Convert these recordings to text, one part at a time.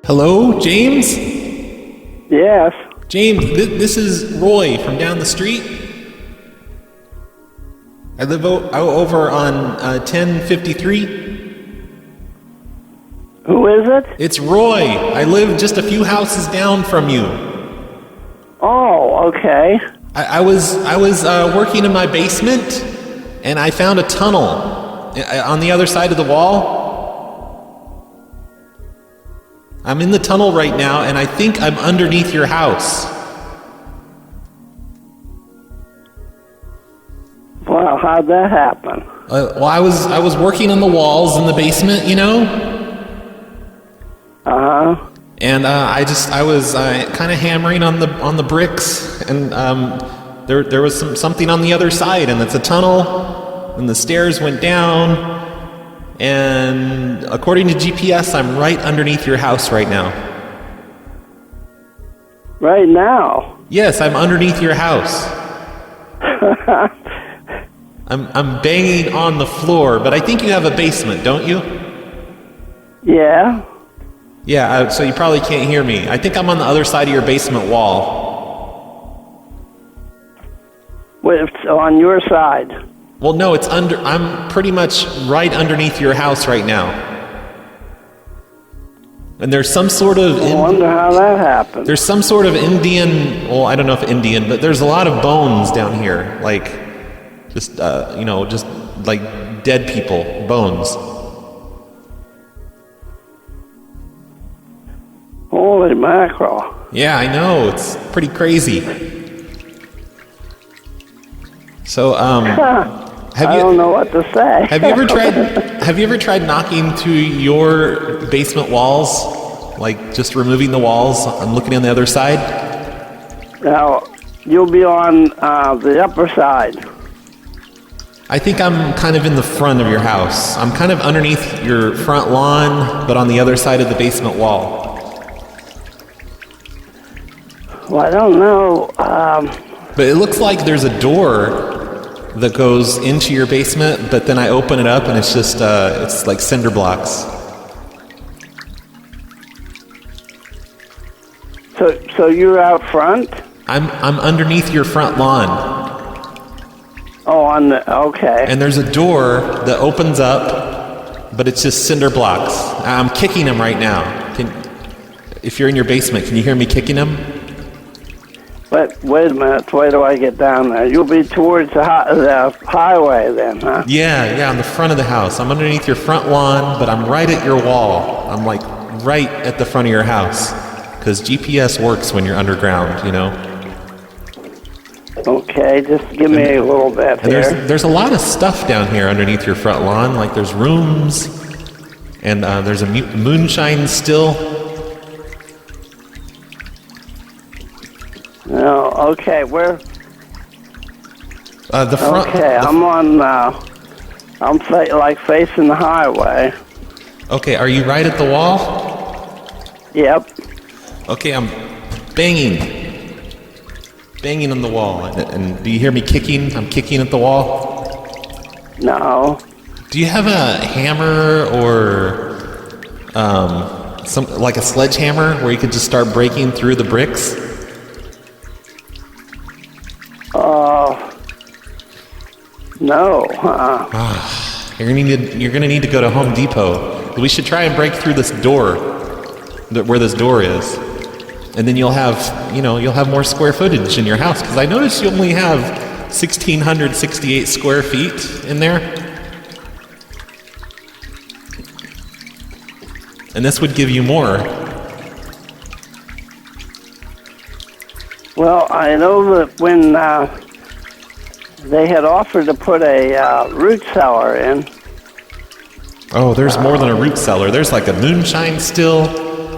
Hello, James? Yes. James, this is Roy from down the street. I live over on 1053. Who is it? It's Roy. I live just a few houses down from you. Oh, okay. I was working in my basement, and I found a tunnel on the other side of the wall. I'm in the tunnel right now, and I think I'm underneath your house. Well, how'd that happen? Well, I was working on the walls in the basement, you know. And I was kind of hammering on the bricks, and there was something on the other side, and it's a tunnel, and the stairs went down. And according to GPS, I'm right underneath your house right now. Right now? Yes, I'm underneath your house. I'm banging on the floor, but I think you have a basement, don't you? Yeah. Yeah, so you probably can't hear me. I think I'm on the other side of your basement wall. Well, it's on your side. Well, no, I'm pretty much right underneath your house right now. And there's some sort of... I wonder how that happened. There's some sort of Indian... Well, I don't know if Indian, but there's a lot of bones down here. Like, just like dead people, bones. Holy mackerel. Yeah, I know. It's pretty crazy. So, I don't know what to say. Have you ever tried knocking to your basement walls? Like just removing the walls and looking on the other side? Now, you'll be on the upper side. I think I'm kind of in the front of your house. I'm kind of underneath your front lawn, but on the other side of the basement wall. Well, I don't know. But it looks like there's a door that goes into your basement, but then I open it up and it's just, it's like cinder blocks. So you're out front? I'm underneath your front lawn. Oh, okay. And there's a door that opens up, but it's just cinder blocks. I'm kicking them right now. If you're in your basement, can you hear me kicking them? But wait a minute, where do I get down there? You'll be towards the highway then, huh? Yeah, on the front of the house. I'm underneath your front lawn, but I'm right at your wall. I'm like right at the front of your house. Because GPS works when you're underground, you know? Okay, just give me a little bit here. There's a lot of stuff down here underneath your front lawn. Like there's rooms, and there's a moonshine still. No, okay, where? The front. Okay, I'm facing the highway. Okay, are you right at the wall? Yep. Okay, I'm banging on the wall. And do you hear me kicking? I'm kicking at the wall. No. Do you have a hammer or like a sledgehammer where you could just start breaking through the bricks? No. You're gonna need to go to Home Depot. We should try and break through this door, where this door is, and then you'll have more square footage in your house. Because I noticed you only have 1,668 square feet in there, and this would give you more. Well, I know that when they had offered to put a root cellar in. Oh, there's more than a root cellar. There's like a moonshine still.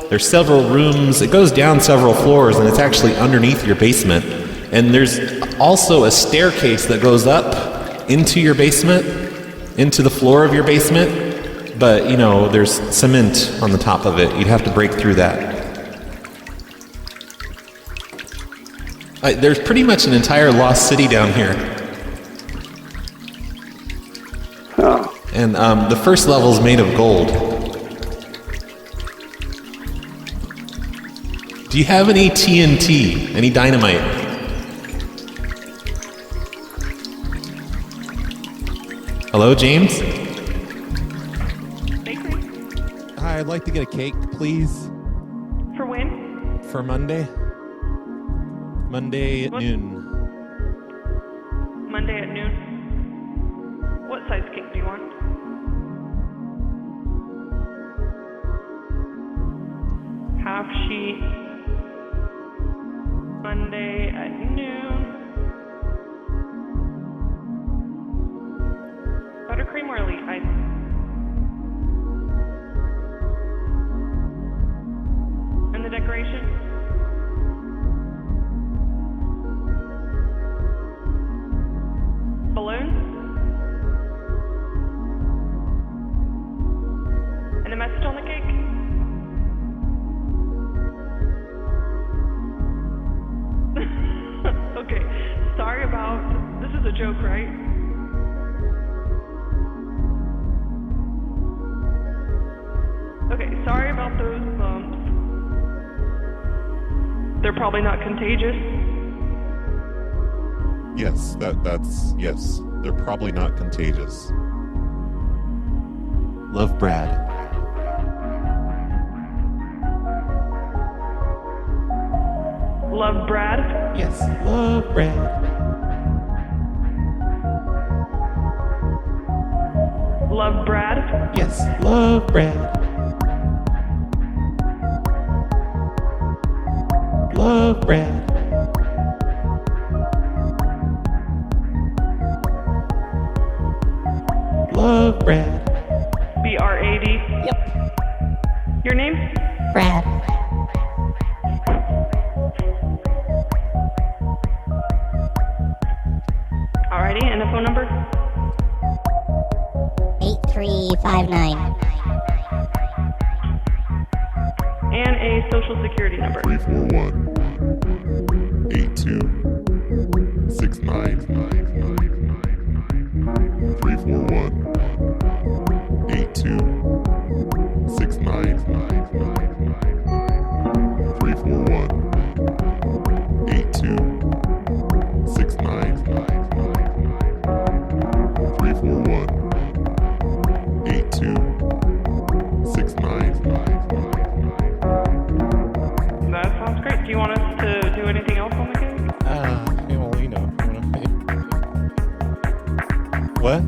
There's several rooms. It goes down several floors, and it's actually underneath your basement. And there's also a staircase that goes up into your basement, into the floor of your basement. But, there's cement on the top of it. You'd have to break through that. There's pretty much an entire lost city down here. Oh. And the first level is made of gold. Do you have any TNT? Any dynamite? Hello, James? Bakery? Hi, I'd like to get a cake, please. For when? For Monday. Monday at noon. Monday at noon. What size cake do you want? Half sheet. Monday at noon. Buttercream or elite ice? And the decoration? Balloons? And a message on the cake? Okay, sorry about, this is a joke, right? Okay, sorry about those bumps. They're probably not contagious. Yes, yes. They're probably not contagious. Love, Brad. Love, Brad. Yes, love, Brad. Love, Brad. Yes, love, Brad. Love, Brad. Love, Brad. B-R-A-D. Yep. Your name? Brad. Alrighty, and a phone number? 8359. And a social security number. 341 8269. 341 8269. 341 8269. 341 8269. That sounds great. Do you want us to do anything else on the cake? Well, you know. What?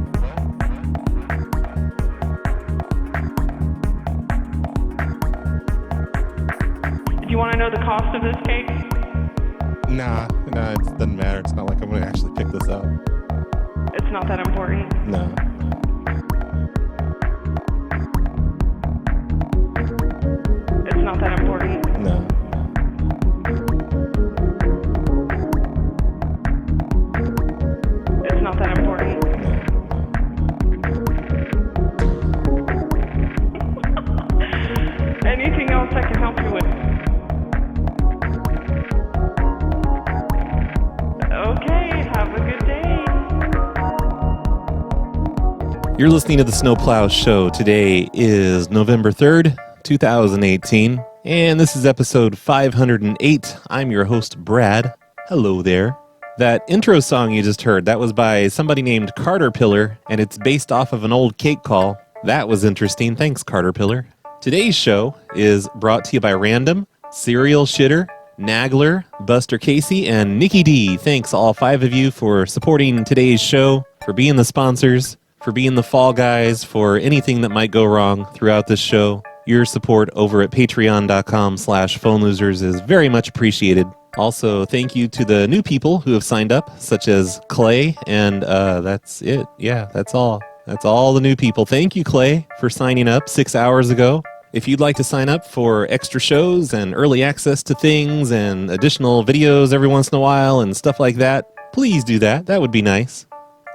Do you want to know the cost of this cake? Nah, it doesn't matter. It's not like I'm going to actually pick this up. It's not that important. No. It's not that important. No. It's not that important. Anything else I can help you with? Okay, have a good day. You're listening to the Snow Plow Show. Today is November 3rd, 2018, and this is episode 508. I'm your host, Brad. Hello there. That intro song you just heard, that was by somebody named Karterpiller, and it's based off of an old cake call. That was interesting. Thanks, Karterpiller. Today's show is brought to you by Random, Serial Shitter, Nagler, Buster Casey, and Nikki D. Thanks all five of you for supporting today's show, for being the sponsors, for being the fall guys, for anything that might go wrong throughout this show. Your support over at patreon.com/phonelosers is very much appreciated. Also, thank you to the new people who have signed up, such as Clay, and that's it. Yeah, that's all. That's all the new people. Thank you, Clay, for signing up 6 hours ago. If you'd like to sign up for extra shows and early access to things and additional videos every once in a while and stuff like that, please do that. That would be nice.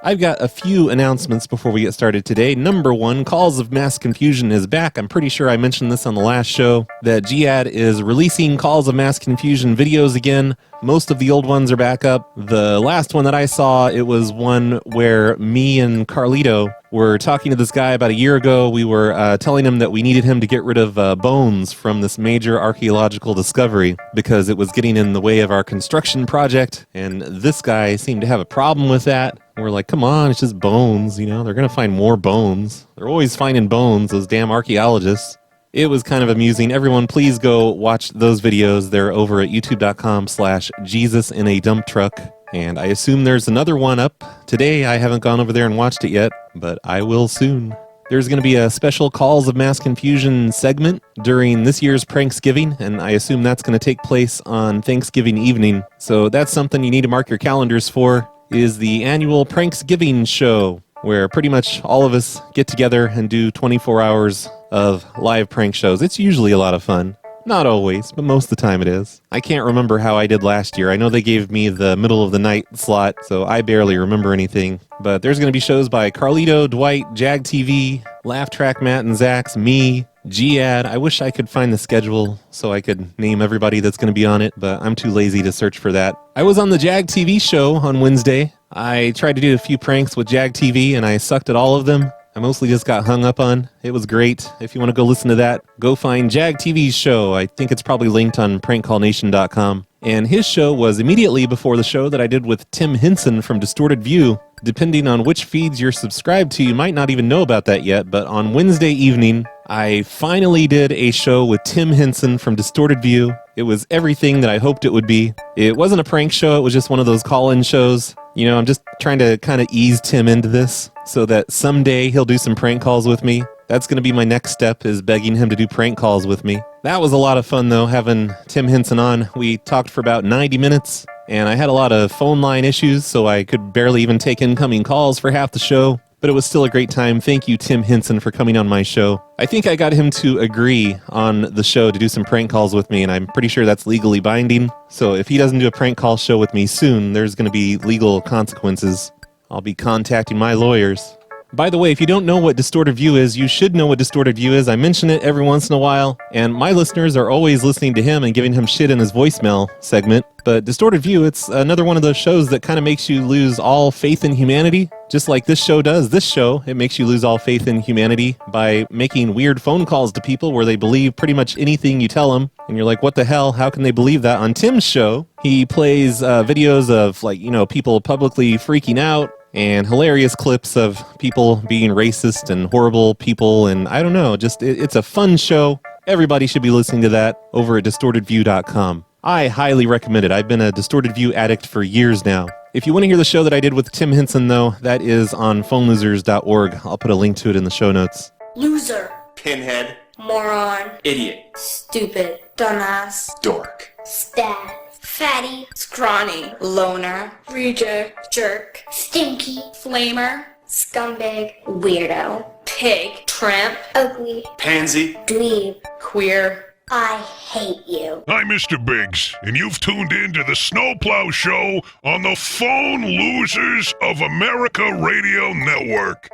I've got a few announcements before we get started today. Number one, Calls of Mass Confusion is back. I'm pretty sure I mentioned this on the last show, that Jihad is releasing Calls of Mass Confusion videos again. Most of the old ones are back up. The last one that I saw, it was one where me and Carlito were talking to this guy about a year ago. We were telling him that we needed him to get rid of bones from this major archaeological discovery because it was getting in the way of our construction project, and this guy seemed to have a problem with that. We're like, come on, it's just bones, you know? They're going to find more bones. They're always finding bones, those damn archaeologists. It was kind of amusing. Everyone, please go watch those videos. They're over at youtube.com/JesusInADumpTruck. And I assume there's another one up today. I haven't gone over there and watched it yet, but I will soon. There's going to be a special Calls of Mass Confusion segment during this year's Pranksgiving, and I assume that's going to take place on Thanksgiving evening. So that's something you need to mark your calendars for, is the annual Pranksgiving show, where pretty much all of us get together and do 24 hours of live prank shows. It's usually a lot of fun. Not always, but most of the time it is. I can't remember how I did last year. I know they gave me the middle of the night slot, so I barely remember anything. But there's going to be shows by Carlito, Dwight, Jag TV, Laugh Track Matt and Zax, me, G-Ad. I wish I could find the schedule so I could name everybody that's going to be on it, but I'm too lazy to search for that. I was on the Jag TV show on Wednesday. I tried to do a few pranks with Jag TV, and I sucked at all of them. I mostly just got hung up on. It was great. If you want to go listen to that, go find Jag TV's show. I think it's probably linked on prankcallnation.com. And his show was immediately before the show that I did with Tim Henson from Distorted View. Depending on which feeds you're subscribed to, you might not even know about that yet, but on Wednesday evening, I finally did a show with Tim Henson from Distorted View. It was everything that I hoped it would be. It wasn't a prank show, it was just one of those call-in shows. You know, I'm just trying to kind of ease Tim into this so that someday he'll do some prank calls with me. That's going to be my next step, is begging him to do prank calls with me. That was a lot of fun, though, having Tim Henson on. We talked for about 90 minutes, and I had a lot of phone line issues, so I could barely even take incoming calls for half the show. But it was still a great time. Thank you, Tim Henson, for coming on my show. I think I got him to agree on the show to do some prank calls with me, and I'm pretty sure that's legally binding. So if he doesn't do a prank call show with me soon, there's going to be legal consequences. I'll be contacting my lawyers. By the way, if you don't know what Distorted View is, you should know what Distorted View is. I mention it every once in a while, and my listeners are always listening to him and giving him shit in his voicemail segment. But Distorted View, it's another one of those shows that kind of makes you lose all faith in humanity, just like this show does. This show, it makes you lose all faith in humanity by making weird phone calls to people where they believe pretty much anything you tell them. And you're like, what the hell? How can they believe that? On Tim's show, he plays videos of, like, you know, people publicly freaking out, and hilarious clips of people being racist and horrible people, and I don't know, just it's a fun show. Everybody should be listening to that over at distortedview.com. I highly recommend it. I've been a Distorted View addict for years now. If you want to hear the show that I did with Tim Henson, though, that is on phonelosers.org. I'll put a link to it in the show notes. Loser. Pinhead. Moron. Idiot. Stupid. Dumbass. Dork. Stab. Fatty. Scrawny. Loner. Reject. Jerk. Stinky. Flamer. Scumbag. Weirdo. Pig. Tramp. Ugly. Pansy. Dweeb. Queer. I hate you. I'm Mr. Biggs, and you've tuned in to the Snowplow Show on the Phone Losers of America Radio Network,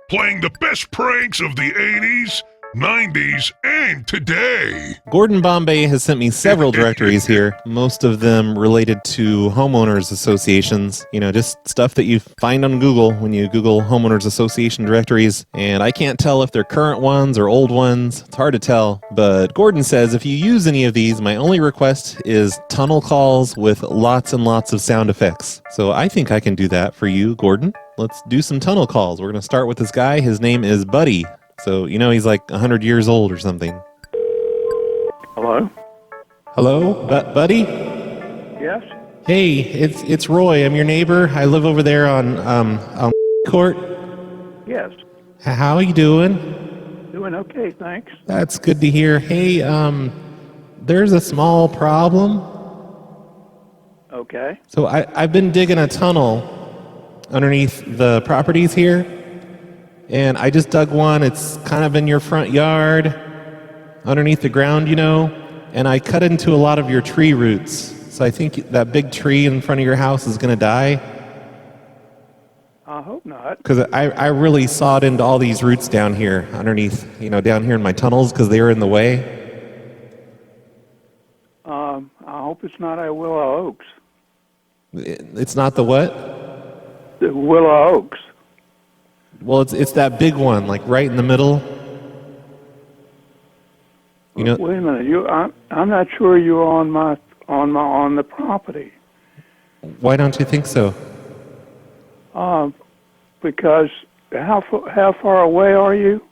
playing the best pranks of the 80s, 90s, and today. Gordon Bombay has sent me several directories here, most of them related to homeowners associations. You know, just stuff that you find on Google when you Google homeowners association directories. And I can't tell if they're current ones or old ones. It's hard to tell. But Gordon says if you use any of these, my only request is tunnel calls with lots and lots of sound effects. So I think I can do that for you, Gordon. Let's do some tunnel calls. We're going to start with this guy. His name is Buddy. So, you know, he's like 100 years old or something. Hello? Hello, Buddy? Yes? Hey, it's Roy. I'm your neighbor. I live over there on Court. Yes. How you doing? Doing okay, thanks. That's good to hear. Hey, there's a small problem. Okay. So I've been digging a tunnel underneath the properties here. And I just dug one. It's kind of in your front yard, underneath the ground, you know. And I cut into a lot of your tree roots. So I think that big tree in front of your house is going to die. I hope not. Because I really sawed into all these roots down here, underneath, you know, down here in my tunnels, because they were in the way. I hope it's not a willow oaks. It's not the what? The willow oaks. Well, it's that big one, like right in the middle. You know, Wait a minute. I'm not sure you're on the property. why don't you think so? Because how far away are you?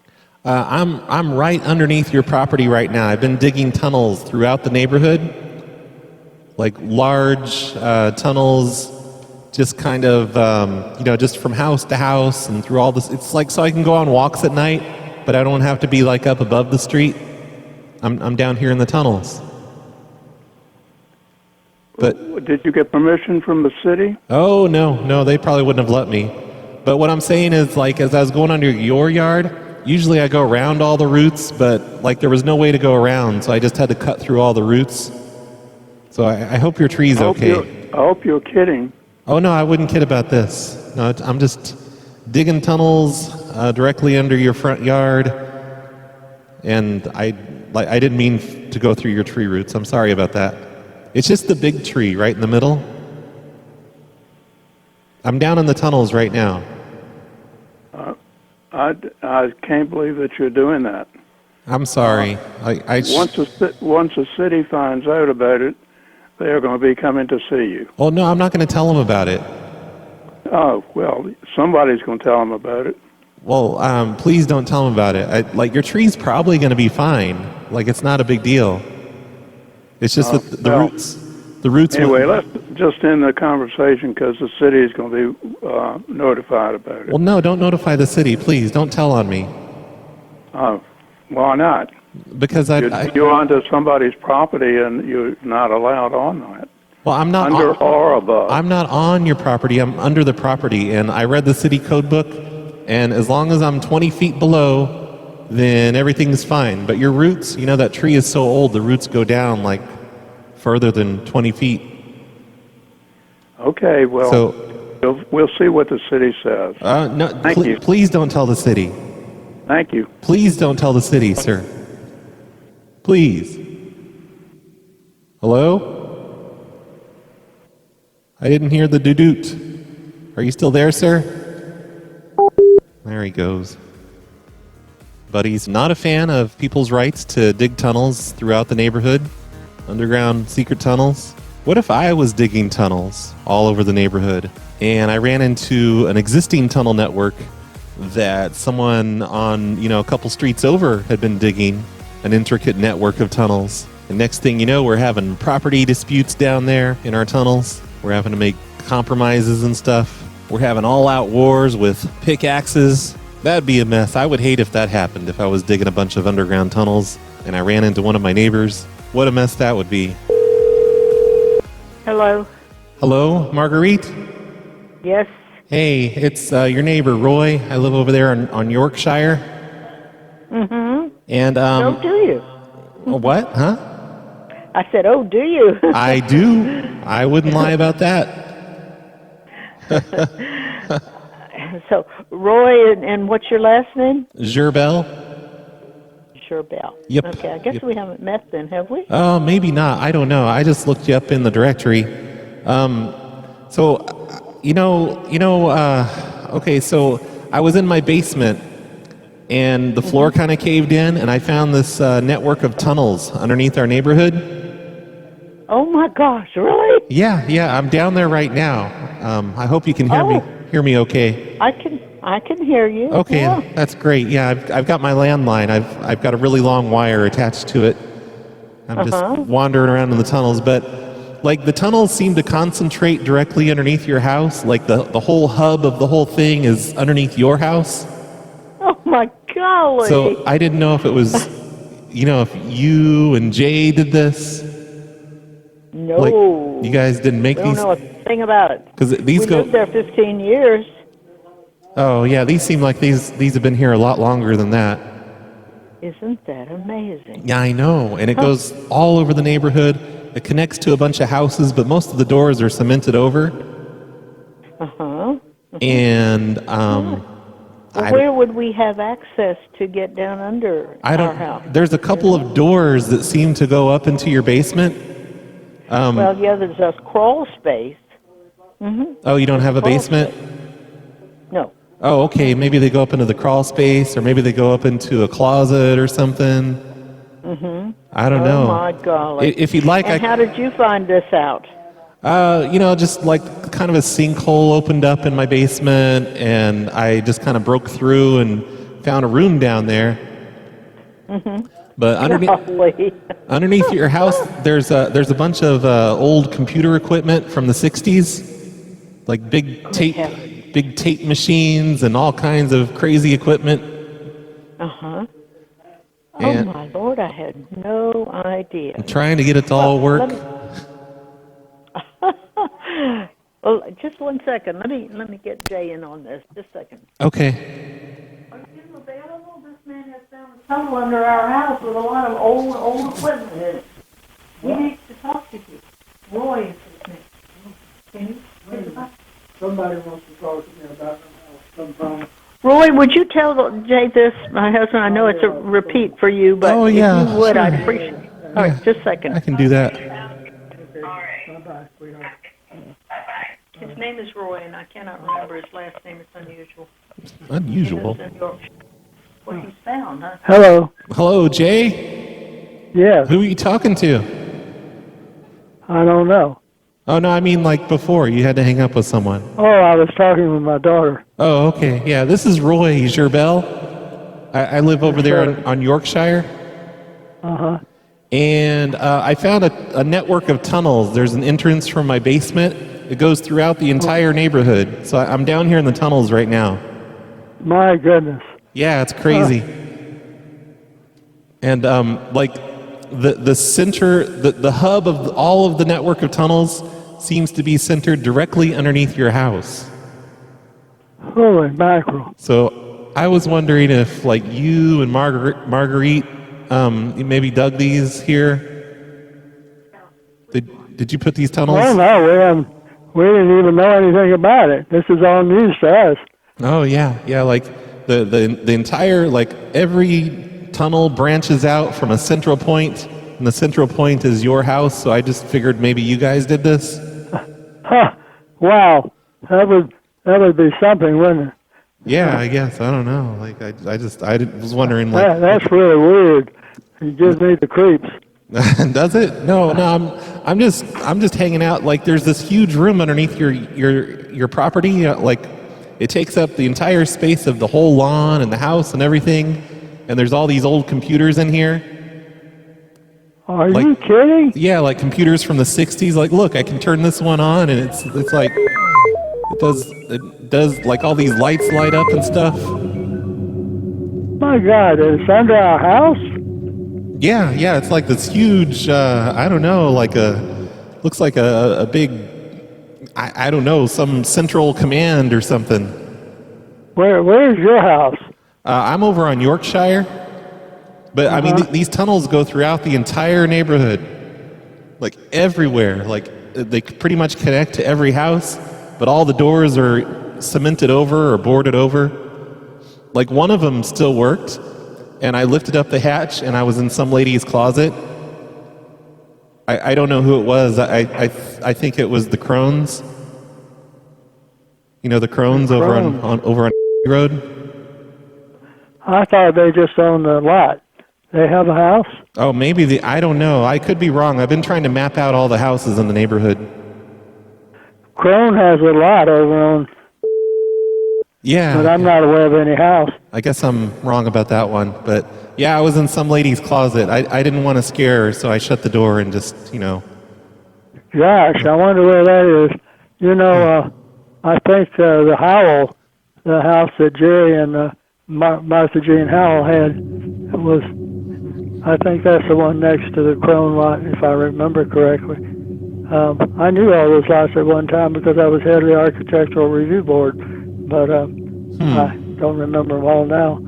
I'm right underneath your property right now. I've been digging tunnels throughout the neighborhood, like large tunnels, just kind of just from house to house and through all this. It's like so I can go on walks at night, but I don't have to be like up above the street. I'm down here in the tunnels. But Did you get permission from the city? oh no, they probably wouldn't have let me. But what I'm saying is, like, as I was going under your yard, usually I go around all the roots, but like there was no way to go around, so I just had to cut through all the roots. So I hope your tree's okay. I hope you're kidding. Oh no, I wouldn't kid about this. No, I'm just digging tunnels directly under your front yard, and I didn't mean to go through your tree roots. I'm sorry about that. It's just the big tree right in the middle. I'm down in the tunnels right now. I can't believe that you're doing that. I'm sorry. Once the city finds out about it, they're going to be coming to see you. Oh no, I'm not going to tell them about it. Oh, well, somebody's going to tell them about it. Well, please don't tell them about it. Like, your tree's probably going to be fine. Like, it's not a big deal. It's just that the roots. Anyway, let's just end the conversation because the city is going to be notified about it. Well, no, don't notify the city, please. Don't tell on me. Why not? Because you're onto somebody's property and you're not allowed on that. Well, I'm not under or above. I'm not on your property. I'm under the property, and I read the city code book. And as long as I'm 20 feet below, then everything's fine. But your roots, that tree is so old, the roots go down like further than 20 feet. Okay, well, so we'll see what the city says. No, Thank you. Please don't tell the city. Thank you. Please don't tell the city, sir. Please. Hello? I didn't hear the doo-doot. Are you still there, sir? There he goes. But he's not a fan of people's rights to dig tunnels throughout the neighborhood, underground secret tunnels. What if I was digging tunnels all over the neighborhood and I ran into an existing tunnel network that someone on, a couple streets over had been digging, an intricate network of tunnels. And next thing you know, we're having property disputes down there in our tunnels. We're having to make compromises and stuff. We're having all-out wars with pickaxes. That'd be a mess. I would hate if that happened, if I was digging a bunch of underground tunnels and I ran into one of my neighbors. What a mess that would be. Hello. Hello, Marguerite? Yes. Hey, it's your neighbor, Roy. I live over there on Yorkshire. Mm-hmm. And, Oh, do you? What? Huh? I said, oh, do you? I do. I wouldn't lie about that. So, Roy, and what's your last name? Gerbel? Gerbel. Yep. Okay, I guess we haven't met then, have we? Oh, maybe not. I don't know. I just looked you up in the directory. Okay, so I was in my basement, and the floor kind of caved in, and I found this network of tunnels underneath our neighborhood. Oh my gosh, really? Yeah, I'm down there right now. I hope you can hear me okay. I can hear you. Okay, yeah. That's great. Yeah, I've got my landline. I've got a really long wire attached to it. I'm just wandering around in the tunnels, but like the tunnels seem to concentrate directly underneath your house. Like the whole hub of the whole thing is underneath your house. Oh my golly. So I didn't know if it was, if you and Jay did this. No. Like, you guys didn't make we these. don't know a thing about it. Because these we lived there 15 years. Oh yeah, these seem like these have been here a lot longer than that. Isn't that amazing? Yeah, I know. And it goes all over the neighborhood. It connects to a bunch of houses, but most of the doors are cemented over. And where would we have access to get down under our house? There's a couple of doors that seem to go up into your basement. Well, yeah, there's a crawl space. Oh, you don't have a basement? No. Oh, okay. Maybe they go up into the crawl space, or maybe they go up into a closet or something. Mm-hmm. I don't know. Oh, my golly. If you'd like, and how did you find this out? Just like kind of a sinkhole opened up in my basement, and I just kind of broke through and found a room down there. Mm-hmm. But underneath your house, there's a bunch of old computer equipment from the '60s, like big tape machines and all kinds of crazy equipment. Uh-huh. Oh, my Lord, I had no idea. I'm trying to get it to all work. Well, just 1 second. Let me get Jay in on this. Just a second. Okay. Are you available? This man has found a tunnel under our house with a lot of old equipment in it. He needs to talk to you. Roy is his name. Can you? Somebody wants to talk to me about the house sometime. Roy, would you tell Jay this? My husband, I know it's a repeat for you, but if you would, sure. I'd appreciate it. All right, just a second. I can do that. Bye-bye, sweetheart. His name is Roy, and I cannot remember his last name. It's unusual. Unusual. What he's found, huh? Hello. Hello, Jay? Yes. Who are you talking to? I don't know. Oh, no, I mean like before. You had to hang up with someone. Oh, I was talking with my daughter. Oh, okay. Yeah, this is Roy Gerbel. I live over there on Yorkshire. Uh-huh. And I found a network of tunnels. There's an entrance from my basement. It goes throughout the entire neighborhood. So I'm down here in the tunnels right now. My goodness. Yeah, it's crazy. And like the center, the hub of all of the network of tunnels seems to be centered directly underneath your house. Holy mackerel. So I was wondering if like you and Marguerite you maybe dug these here. Did you put these tunnels? Oh, no, we didn't even know anything about it. This is all news to us. Oh, yeah. Like the entire, like every tunnel branches out from a central point, and the central point is your house, so I just figured maybe you guys did this. Huh. Wow. That would be something, wouldn't it? Yeah, I guess. I don't know. Like I was wondering like that's really weird. It gives me the creeps. Does it? No. I'm just hanging out. Like there's this huge room underneath your property. Like it takes up the entire space of the whole lawn and the house and everything. And there's all these old computers in here. Are you kidding? Yeah, like computers from the '60s. Like, look, I can turn this one on, and it's like it does like all these lights light up and stuff. My God, it's under our house? Yeah, it's like this huge, I don't know, looks like a big, I don't know, some central command or something. Where's your house? I'm over on Yorkshire, but I mean, these tunnels go throughout the entire neighborhood, like everywhere. Like they pretty much connect to every house, but all the doors are cemented over or boarded over. Like one of them still worked, and I lifted up the hatch, and I was in some lady's closet. I don't know who it was. I think it was the Crones. You know the Crones over on Road. I thought they just owned the lot. They have a house? Oh, maybe I don't know. I could be wrong. I've been trying to map out all the houses in the neighborhood. Crone has a lot over on. Yeah. But I'm not aware of any house. I guess I'm wrong about that one. But yeah, I was in some lady's closet. I didn't want to scare her, so I shut the door and just, Gosh, I wonder where that is. I think the Howell, the house that Jerry and Martha Jean Howell had, I think that's the one next to the Crone lot, if I remember correctly. I knew all those lots at one time because I was head of the Architectural Review Board, but I don't remember them all now.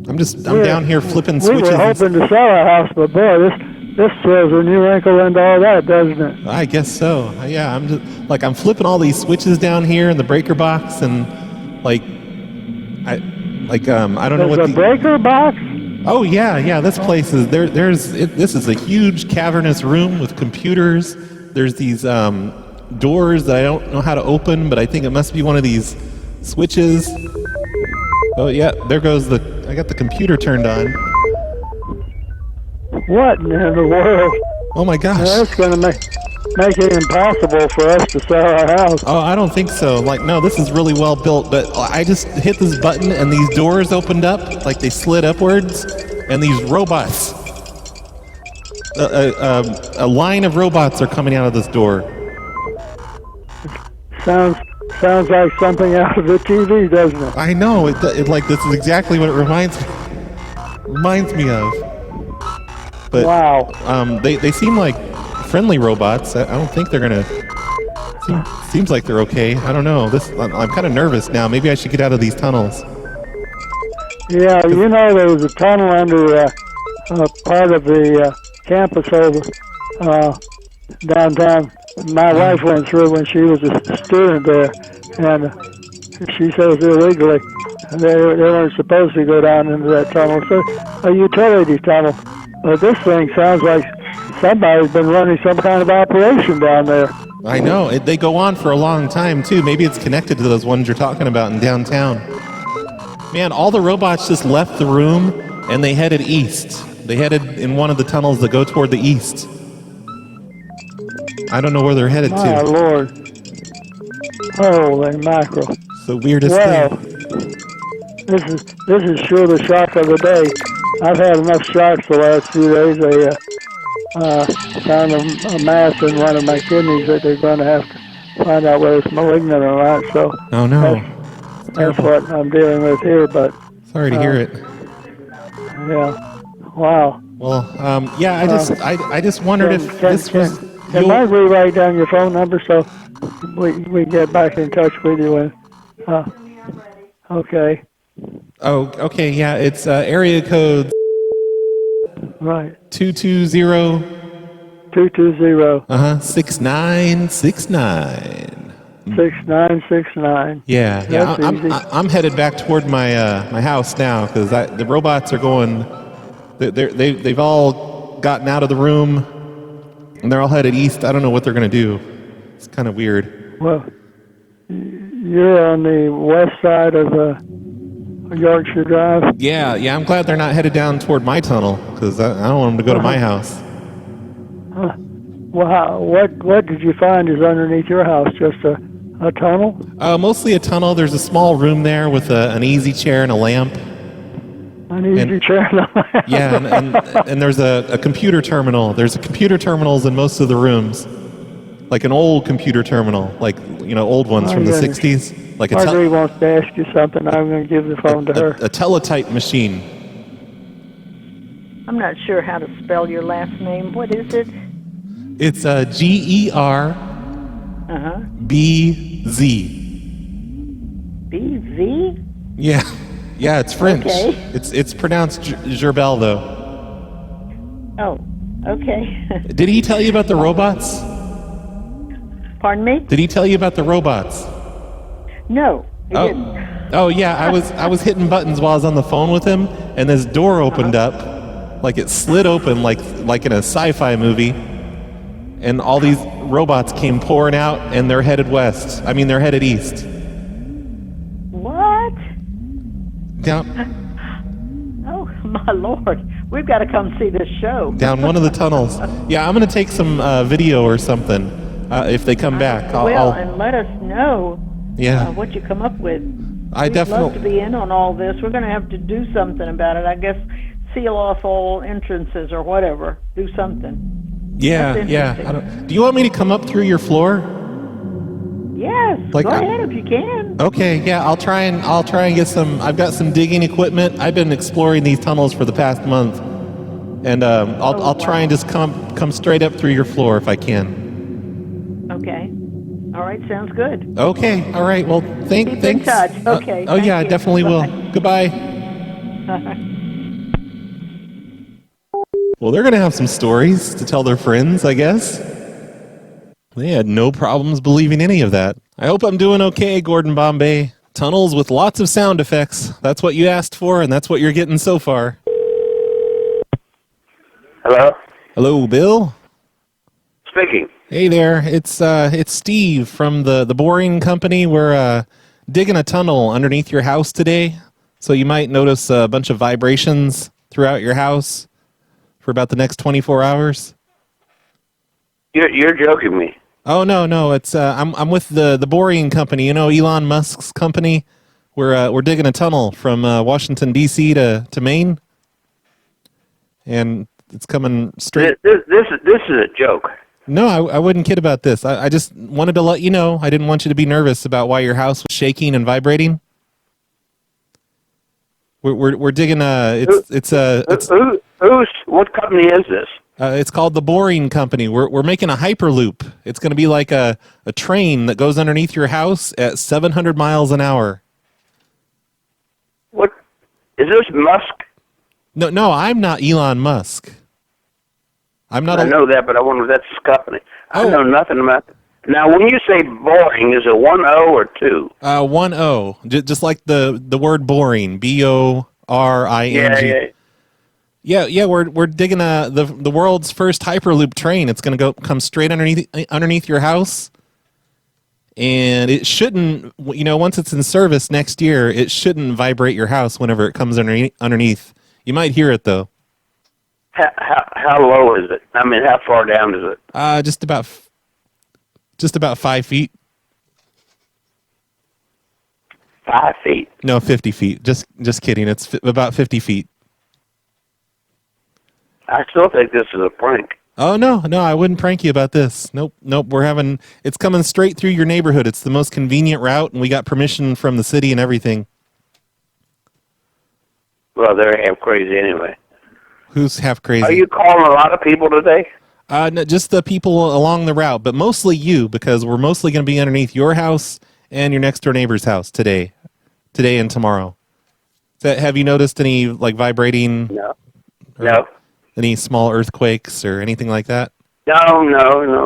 I'm down here flipping switches. We were hoping to sell our house, but boy, this throws a new wrinkle into all that, doesn't it? I guess so. Yeah, I'm flipping all these switches down here in the breaker box, and I don't know what the breaker box. Oh yeah. This place is there. This is a huge cavernous room with computers. There's these doors that I don't know how to open, but I think it must be one of these switches. Oh yeah, there goes I got the computer turned on. What in the world? Oh my gosh. That's going to make it impossible for us to sell our house. Oh, I don't think so. Like, no, this is really well built, but I just hit this button and these doors opened up, like they slid upwards, and these robots, a line of robots are coming out of this door. Sounds like something out of the TV, doesn't it? I know, it like, this is exactly what it reminds me of. But, wow. They seem like friendly robots. I don't think they're gonna. Seems like they're okay. I don't know. I'm kind of nervous now. Maybe I should get out of these tunnels. Yeah, you know, there was a tunnel under part of the campus over downtown. My wife went through when she was a student there, and she says illegally they weren't supposed to go down into that tunnel. So a utility tunnel. But this thing sounds like somebody's been running some kind of operation down there. I know. They go on for a long time, too. Maybe it's connected to those ones you're talking about in downtown. Man, all the robots just left the room, and they headed east. They headed in one of the tunnels that go toward the east. I don't know where they're headed to. My Lord. Holy mackerel. It's the weirdest thing. This is sure the shock of the day. I've had enough shocks the last few days. They found a mass in one of my kidneys that they're going to have to find out whether it's malignant or not. So oh no, that's what I'm dealing with here. But sorry to hear it. Yeah. Wow. Well, yeah. I just wondered if this was. Can Marjorie write down your phone number so we get back in touch with you? Okay. Oh, okay. Yeah, it's area code. Right. 220. 220. 6969. 6969. Yeah. I'm headed back toward my house now because the robots are going. They've all gotten out of the room, and they're all headed east. I don't know what they're going to do. It's kind of weird. Well, you're on the west side of Yorkshire Drive. Yeah. I'm glad they're not headed down toward my tunnel because I don't want them to go to my house. Well, what did you find is underneath your house? Just a tunnel? Mostly a tunnel. There's a small room there with an easy chair and a lamp. An easy chair and a lamp. Yeah, and there's a computer terminal. There's computer terminals in most of the rooms. Like an old computer terminal, like, old ones from the 60s. Like Marjorie wants to ask you something. I'm going to give the phone to her. A teletype machine. I'm not sure how to spell your last name. What is it? It's GERBZ. BZ? Yeah, it's French. Okay. It's pronounced Gerbel, though. Oh, okay. Did he tell you about the robots? Pardon me? Did he tell you about the robots? No, he didn't. Oh yeah, I was hitting buttons while I was on the phone with him, and this door opened up, like it slid open, like in a sci-fi movie, and all these robots came pouring out, and they're headed west. I mean, they're headed east. What? Down. Oh my Lord, we've got to come see this show. Down one of the tunnels. Yeah, I'm gonna take some video or something if they come back. And let us know. Yeah. What you come up with. We'd love to be in on all this. We're going to have to do something about it. I guess seal off all entrances or whatever. Do something. Yeah. Do you want me to come up through your floor? Yes. Go ahead if you can. Okay. Yeah. I'll try and get some. I've got some digging equipment. I've been exploring these tunnels for the past month, and I'll try and just come straight up through your floor if I can. Okay. All right, sounds good. Okay, all right. Well, thanks. Keep in touch. Okay. Oh yeah, I definitely will. Goodbye. Well, they're gonna have some stories to tell their friends, I guess. They had no problems believing any of that. I hope I'm doing okay, Gordon Bombay. Tunnels with lots of sound effects. That's what you asked for, and that's what you're getting so far. Hello? Hello, Bill? Speaking. Hey there, it's Steve from the boring company. We're digging a tunnel underneath your house today, so you might notice a bunch of vibrations throughout your house for about the next 24 hours. You're joking me. Oh no, it's I'm with the boring company. You know, Elon Musk's company. We're digging a tunnel from Washington D.C. to Maine, and it's coming straight. This is a joke. No, I wouldn't kid about this. I just wanted to let you know. I didn't want you to be nervous about why your house was shaking and vibrating. We're digging What company is this? It's called the Boring Company. We're making a hyperloop. It's going to be like a train that goes underneath your house at 700 miles an hour. What is this, Musk? No, I'm not Elon Musk. I'm not. I know that, but I wonder if that's his company. I Oh. know nothing about that. Now, when you say boring, is it 1 O or 2? 1 O, just like the word boring. BORING. Yeah. We're digging the world's first hyperloop train. It's going to come straight underneath your house, and it shouldn't. Once it's in service next year, it shouldn't vibrate your house whenever it comes underneath. You might hear it though. How low is it? I mean, how far down is it? Just about 5 feet. 5 feet. No, 50 feet. Just kidding. It's about 50 feet. I still think this is a prank. Oh no, I wouldn't prank you about this. Nope. It's coming straight through your neighborhood. It's the most convenient route, and we got permission from the city and everything. Well, they're half crazy anyway. Who's half crazy? Are you calling a lot of people today? No, just the people along the route, but mostly you, because we're mostly going to be underneath your house and your next door neighbor's house today and tomorrow. Have you noticed any vibrating? No. Any small earthquakes or anything like that? No.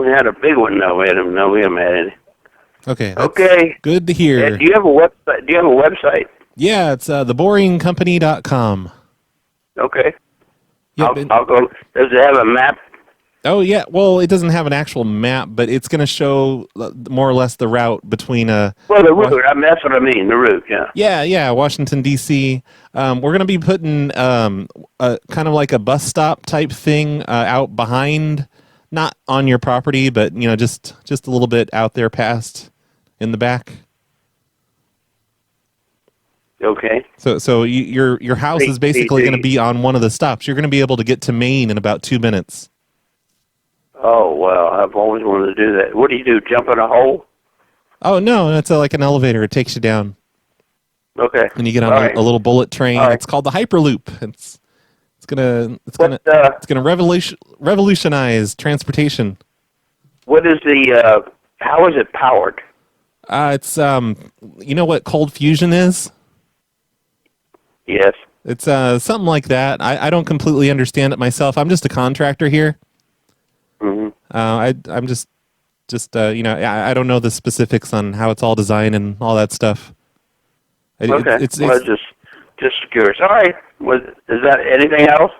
We had a big one. No, we haven't had any. Okay. Okay. Good to hear. Yeah, do you have a website? Yeah, it's theboringcompany.com. Okay. Yep, I'll go. Does it have a map? Oh, yeah. Well, it doesn't have an actual map, but it's going to show more or less the route between the route. That's what I mean, the route, yeah. Yeah, Washington, D.C. We're going to be putting kind of like a bus stop type thing out behind, not on your property, but, just a little bit out there past in the back. Okay. So your house is basically going to be on one of the stops. You're going to be able to get to Maine in about 2 minutes. Oh, well, I've always wanted to do that. What do you do, jump in a hole? Oh, no, it's like an elevator. It takes you down. Okay. And you get on a little bullet train. Right. It's called the Hyperloop. It's gonna revolutionize transportation. What is how is it powered? It's you know what cold fusion is? Yes. It's something like that. I don't completely understand it myself. I'm just a contractor here. Mm-hmm. I'm just I don't know the specifics on how it's all designed and all that stuff. Okay. It's just curious. All right. Is that anything else?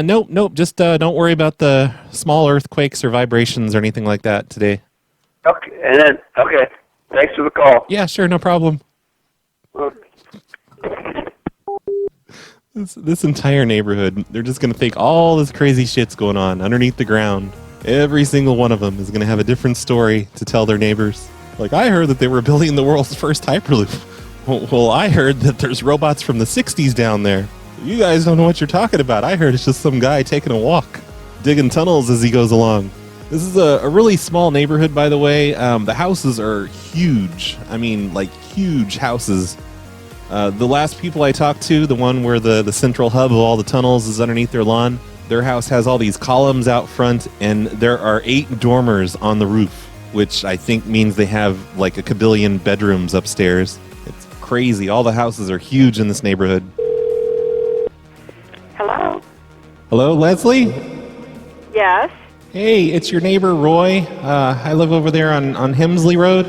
Nope. Just don't worry about the small earthquakes or vibrations or anything like that today. Okay. Okay. Thanks for the call. Yeah, sure, no problem. This entire neighborhood, they're just going to think all this crazy shit's going on underneath the ground. Every single one of them is going to have a different story to tell their neighbors. Like, I heard that they were building the world's first Hyperloop. Well, I heard that there's robots from the 60s down there. You guys don't know what you're talking about. I heard it's just some guy taking a walk, digging tunnels as he goes along. This is a really small neighborhood, by the way. The houses are huge. I mean, like, huge houses. The last people I talked to, the one where the central hub of all the tunnels is underneath their lawn, their house has all these columns out front, and there are 8 dormers on the roof, which I think means they have like a kabillion bedrooms upstairs. It's crazy. All the houses are huge in this neighborhood. Hello? Hello, Leslie? Yes? Hey, it's your neighbor, Roy. I live over there on Hemsley Road.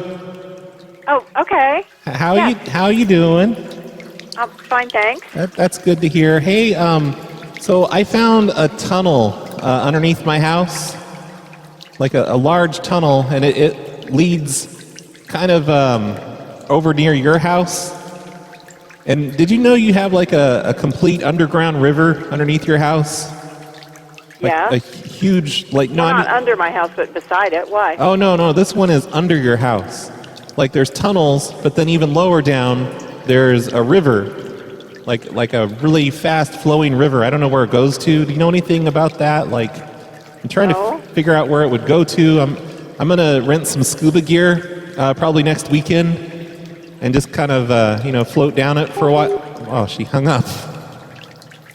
Oh, okay. How you doing? I'm fine, thanks. That's good to hear. Hey, so I found a tunnel underneath my house. like a large tunnel, and it leads kind of over near your house. And did you know you have like a complete underground river underneath your house? Like Yeah. a huge, like Well, not under my house, but beside it. Why? Oh no, this one is under your house. Like there's tunnels, but then even lower down there's a river, like a really fast flowing river. I don't know where it goes to. Do you know anything about that? Like I'm trying to figure out where it would go to. I'm gonna rent some scuba gear probably next weekend. And just kind of, float down it for a while. Oh, she hung up.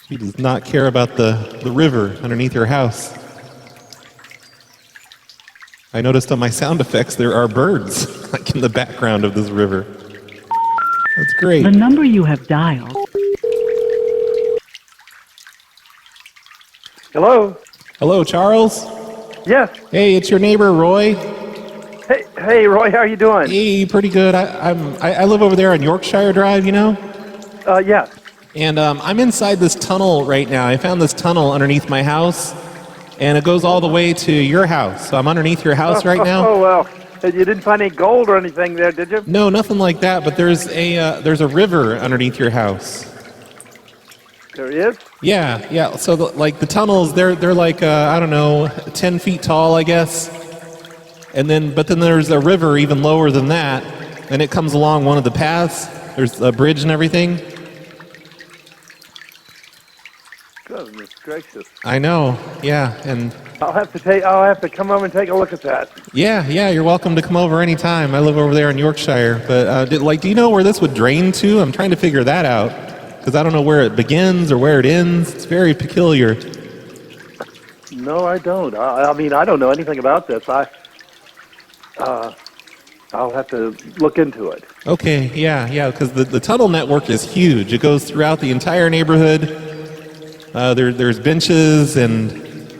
She does not care about the river underneath her house. I noticed on my sound effects there are birds, like in the background of this river. That's great. The number you have dialed. Hello? Hello, Charles? Yes. Hey, it's your neighbor, Roy. Hey, Roy, how are you doing? Hey, pretty good. I live over there on Yorkshire Drive, you know? Yeah. And I'm inside this tunnel right now. I found this tunnel underneath my house, and it goes all the way to your house. So I'm underneath your house right now. Oh, well. You didn't find any gold or anything there, did you? No, nothing like that, but there's a river underneath your house. There is? Yeah. So the tunnels, they're like, I don't know, 10 feet tall, I guess. But then there's a river even lower than that, and it comes along one of the paths. There's a bridge and everything. Goodness gracious. I know, yeah, and I'll have to come over and take a look at that. yeah, you're welcome to come over anytime. I live over there in Yorkshire, but do you know where this would drain to? I'm trying to figure that out, because I don't know where it begins or where it ends. It's very peculiar. No, I don't. I mean, I don't know anything about this. I'll have to look into it. Okay, yeah, because the tunnel network is huge. It goes throughout the entire neighborhood. There's benches and...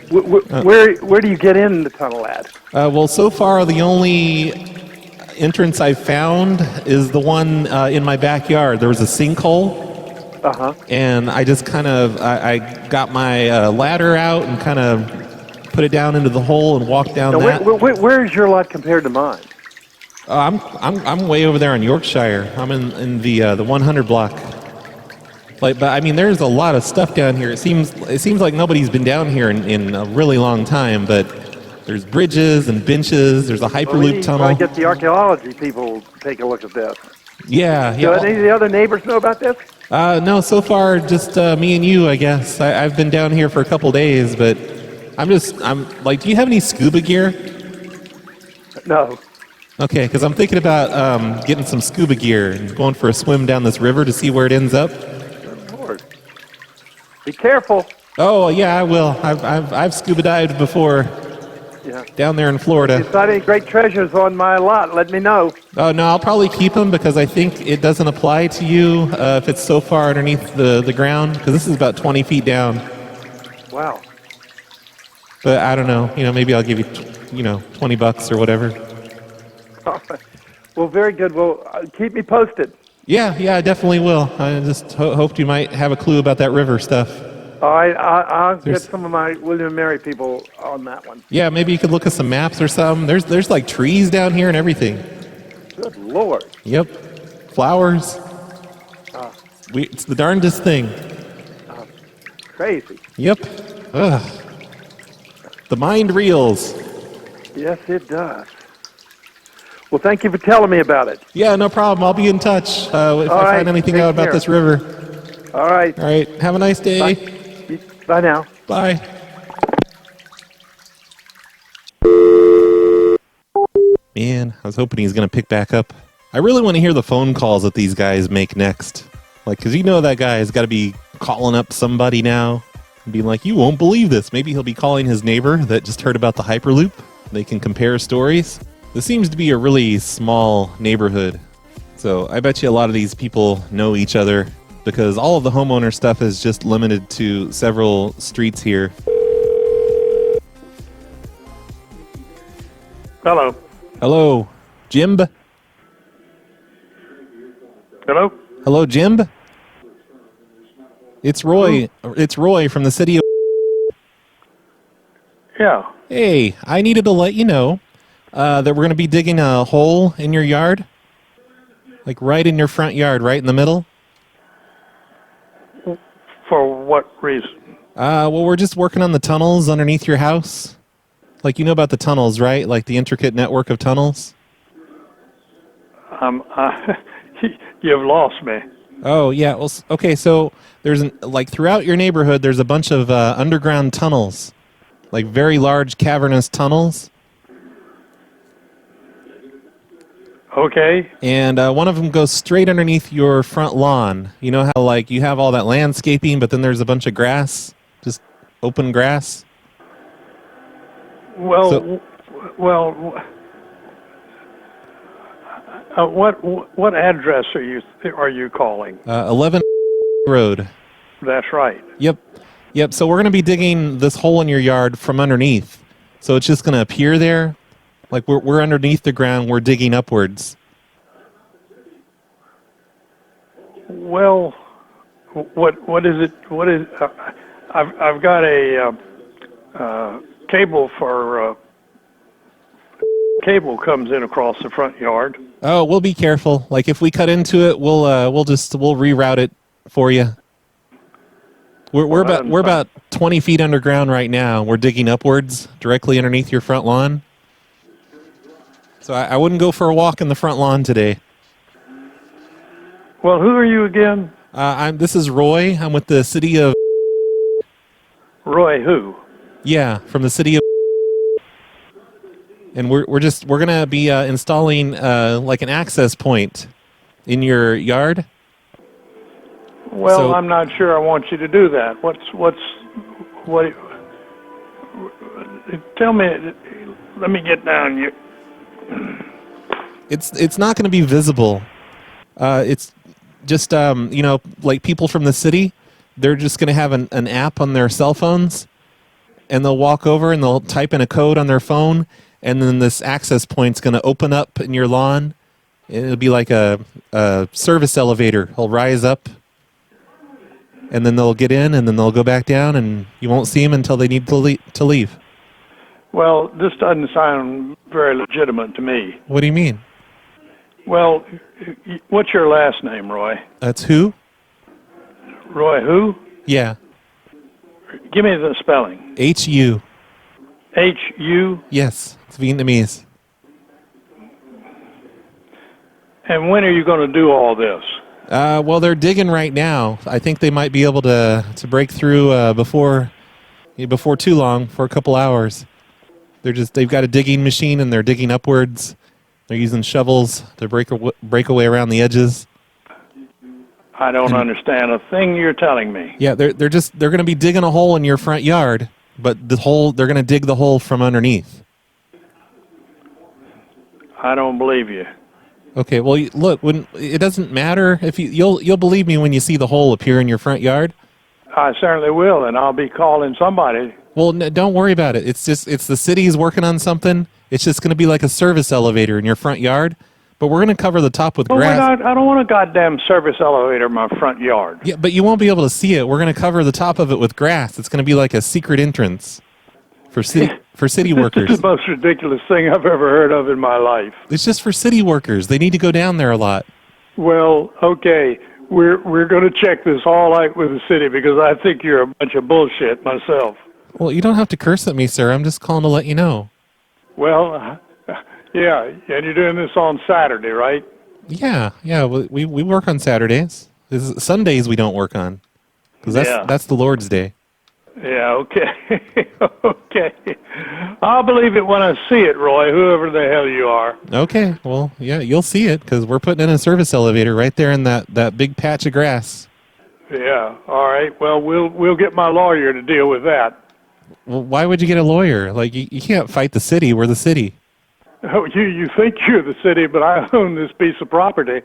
Where do you get in the tunnel at? Well, so far the only entrance I've found is the one in my backyard. There was a sinkhole. Uh-huh. And I just kind of... I got my ladder out and kind of put it down into the hole and walked down that. Where's your lot compared to mine? I'm way over there in Yorkshire. I'm in the 100 block. But I mean, there's a lot of stuff down here. It seems like nobody's been down here in a really long time. But there's bridges and benches. There's a Hyperloop tunnel. I get the archaeology people take a look at this. Yeah. Do any of the other neighbors know about this? No, so far just me and you, I guess. I've been down here for a couple days, but I'm like, do you have any scuba gear? No. Okay, because I'm thinking about getting some scuba gear and going for a swim down this river to see where it ends up. Good Lord. Be careful. Oh yeah, I will. I've scuba dived before. Yeah. Down there in Florida. If you find any great treasures on my lot, let me know. Oh no, I'll probably keep them because I think it doesn't apply to you if it's so far underneath the ground. Because this is about 20 feet down. Wow. But I don't know. Maybe I'll give you, $20 or whatever. All right. Well, very good. Well, keep me posted. Yeah, I definitely will. I just hoped you might have a clue about that river stuff. All right, I'll get some of my William and Mary people on that one. Yeah, maybe you could look at some maps or something. There's like trees down here and everything. Good Lord. Yep. Flowers. It's the darndest thing. Crazy. Yep. Ugh. The mind reels. Yes, it does. Well, thank you for telling me about it. Yeah, no problem. I'll be in touch if I find anything out about this river. All right. All right. Have a nice day. Bye now. Bye. Man, I was hoping he's going to pick back up. I really want to hear the phone calls that these guys make next. Because that guy has got to be calling up somebody now and being like, you won't believe this. Maybe he'll be calling his neighbor that just heard about the Hyperloop. They can compare stories. This seems to be a really small neighborhood. So I bet you a lot of these people know each other because all of the homeowner stuff is just limited to several streets here. Hello. Hello, Jim? Hello? Hello, Jim? It's Roy. It's Roy from the city of... Yeah. Hey, I needed to let you know that we're going to be digging a hole in your yard. Like right in your front yard, right in the middle. For what reason? Well, we're just working on the tunnels underneath your house. Like, you know about the tunnels, right? Like the intricate network of tunnels. You've lost me. Oh, yeah. Well, okay, so there's like throughout your neighborhood, there's a bunch of underground tunnels. Like very large cavernous tunnels. Okay. And one of them goes straight underneath your front lawn. You know how, like, you have all that landscaping, but then there's a bunch of grass? Just open grass? Well, what address are you calling? 11 Road. That's right. Yep. So we're going to be digging this hole in your yard from underneath. So it's just going to appear there. Like we're underneath the ground. We're digging upwards. Well, what is it? What is? I've got a cable for cable comes in across the front yard. Oh, we'll be careful. Like if we cut into it, we'll reroute it for you. We're about 20 feet underground right now. We're digging upwards directly underneath your front lawn. So I wouldn't go for a walk in the front lawn today. Well, who are you again? This is Roy. I'm with the city of... Roy who? Yeah, from the city of... And we're going to be installing like an access point in your yard. Well, I'm not sure I want you to do that. What? Tell me. Let me get down. It's not going to be visible. It's just like people from the city. They're just going to have an app on their cell phones, and they'll walk over and they'll type in a code on their phone, and then this access point's going to open up in your lawn. It'll be like a service elevator. It'll rise up. And then they'll get in, and then they'll go back down, and you won't see them until they need to leave. Well, this doesn't sound very legitimate to me. What do you mean? Well, what's your last name, Roy? That's who? Roy who? Yeah. Give me the spelling. H-U. H-U? Yes, it's Vietnamese. And when are you going to do all this? Well, they're digging right now. I think they might be able to break through before too long, for a couple hours. They've got a digging machine and they're digging upwards. They're using shovels to break away around the edges. I don't understand a thing you're telling me. Yeah, they're going to be digging a hole in your front yard, but they're going to dig the hole from underneath. I don't believe you. Okay, well, look, when it doesn't matter if you'll believe me when you see the hole appear in your front yard. I certainly will, and I'll be calling somebody. Well, don't worry about it. It's the city's working on something. It's just going to be like a service elevator in your front yard, but we're going to cover the top with grass. I don't want a goddamn service elevator in my front yard. Yeah, but you won't be able to see it. We're going to cover the top of it with grass. It's going to be like a secret entrance for city workers. This is the most ridiculous thing I've ever heard of in my life. It's just for city workers. They need to go down there a lot. Well, okay. We're going to check this all out with the city because I think you're a bunch of bullshit myself. Well, you don't have to curse at me, sir. I'm just calling to let you know. Well, yeah, and you're doing this on Saturday, right? Yeah. We work on Saturdays. Sundays we don't work on because that's the Lord's Day. Yeah, okay. Okay. I'll believe it when I see it, Roy, whoever the hell you are. Okay, well, yeah, you'll see it because we're putting in a service elevator right there in that big patch of grass. Yeah, all right. Well, we'll get my lawyer to deal with that. Well, why would you get a lawyer? Like, you can't fight the city. We're the city. Oh, you think you're the city, but I own this piece of property.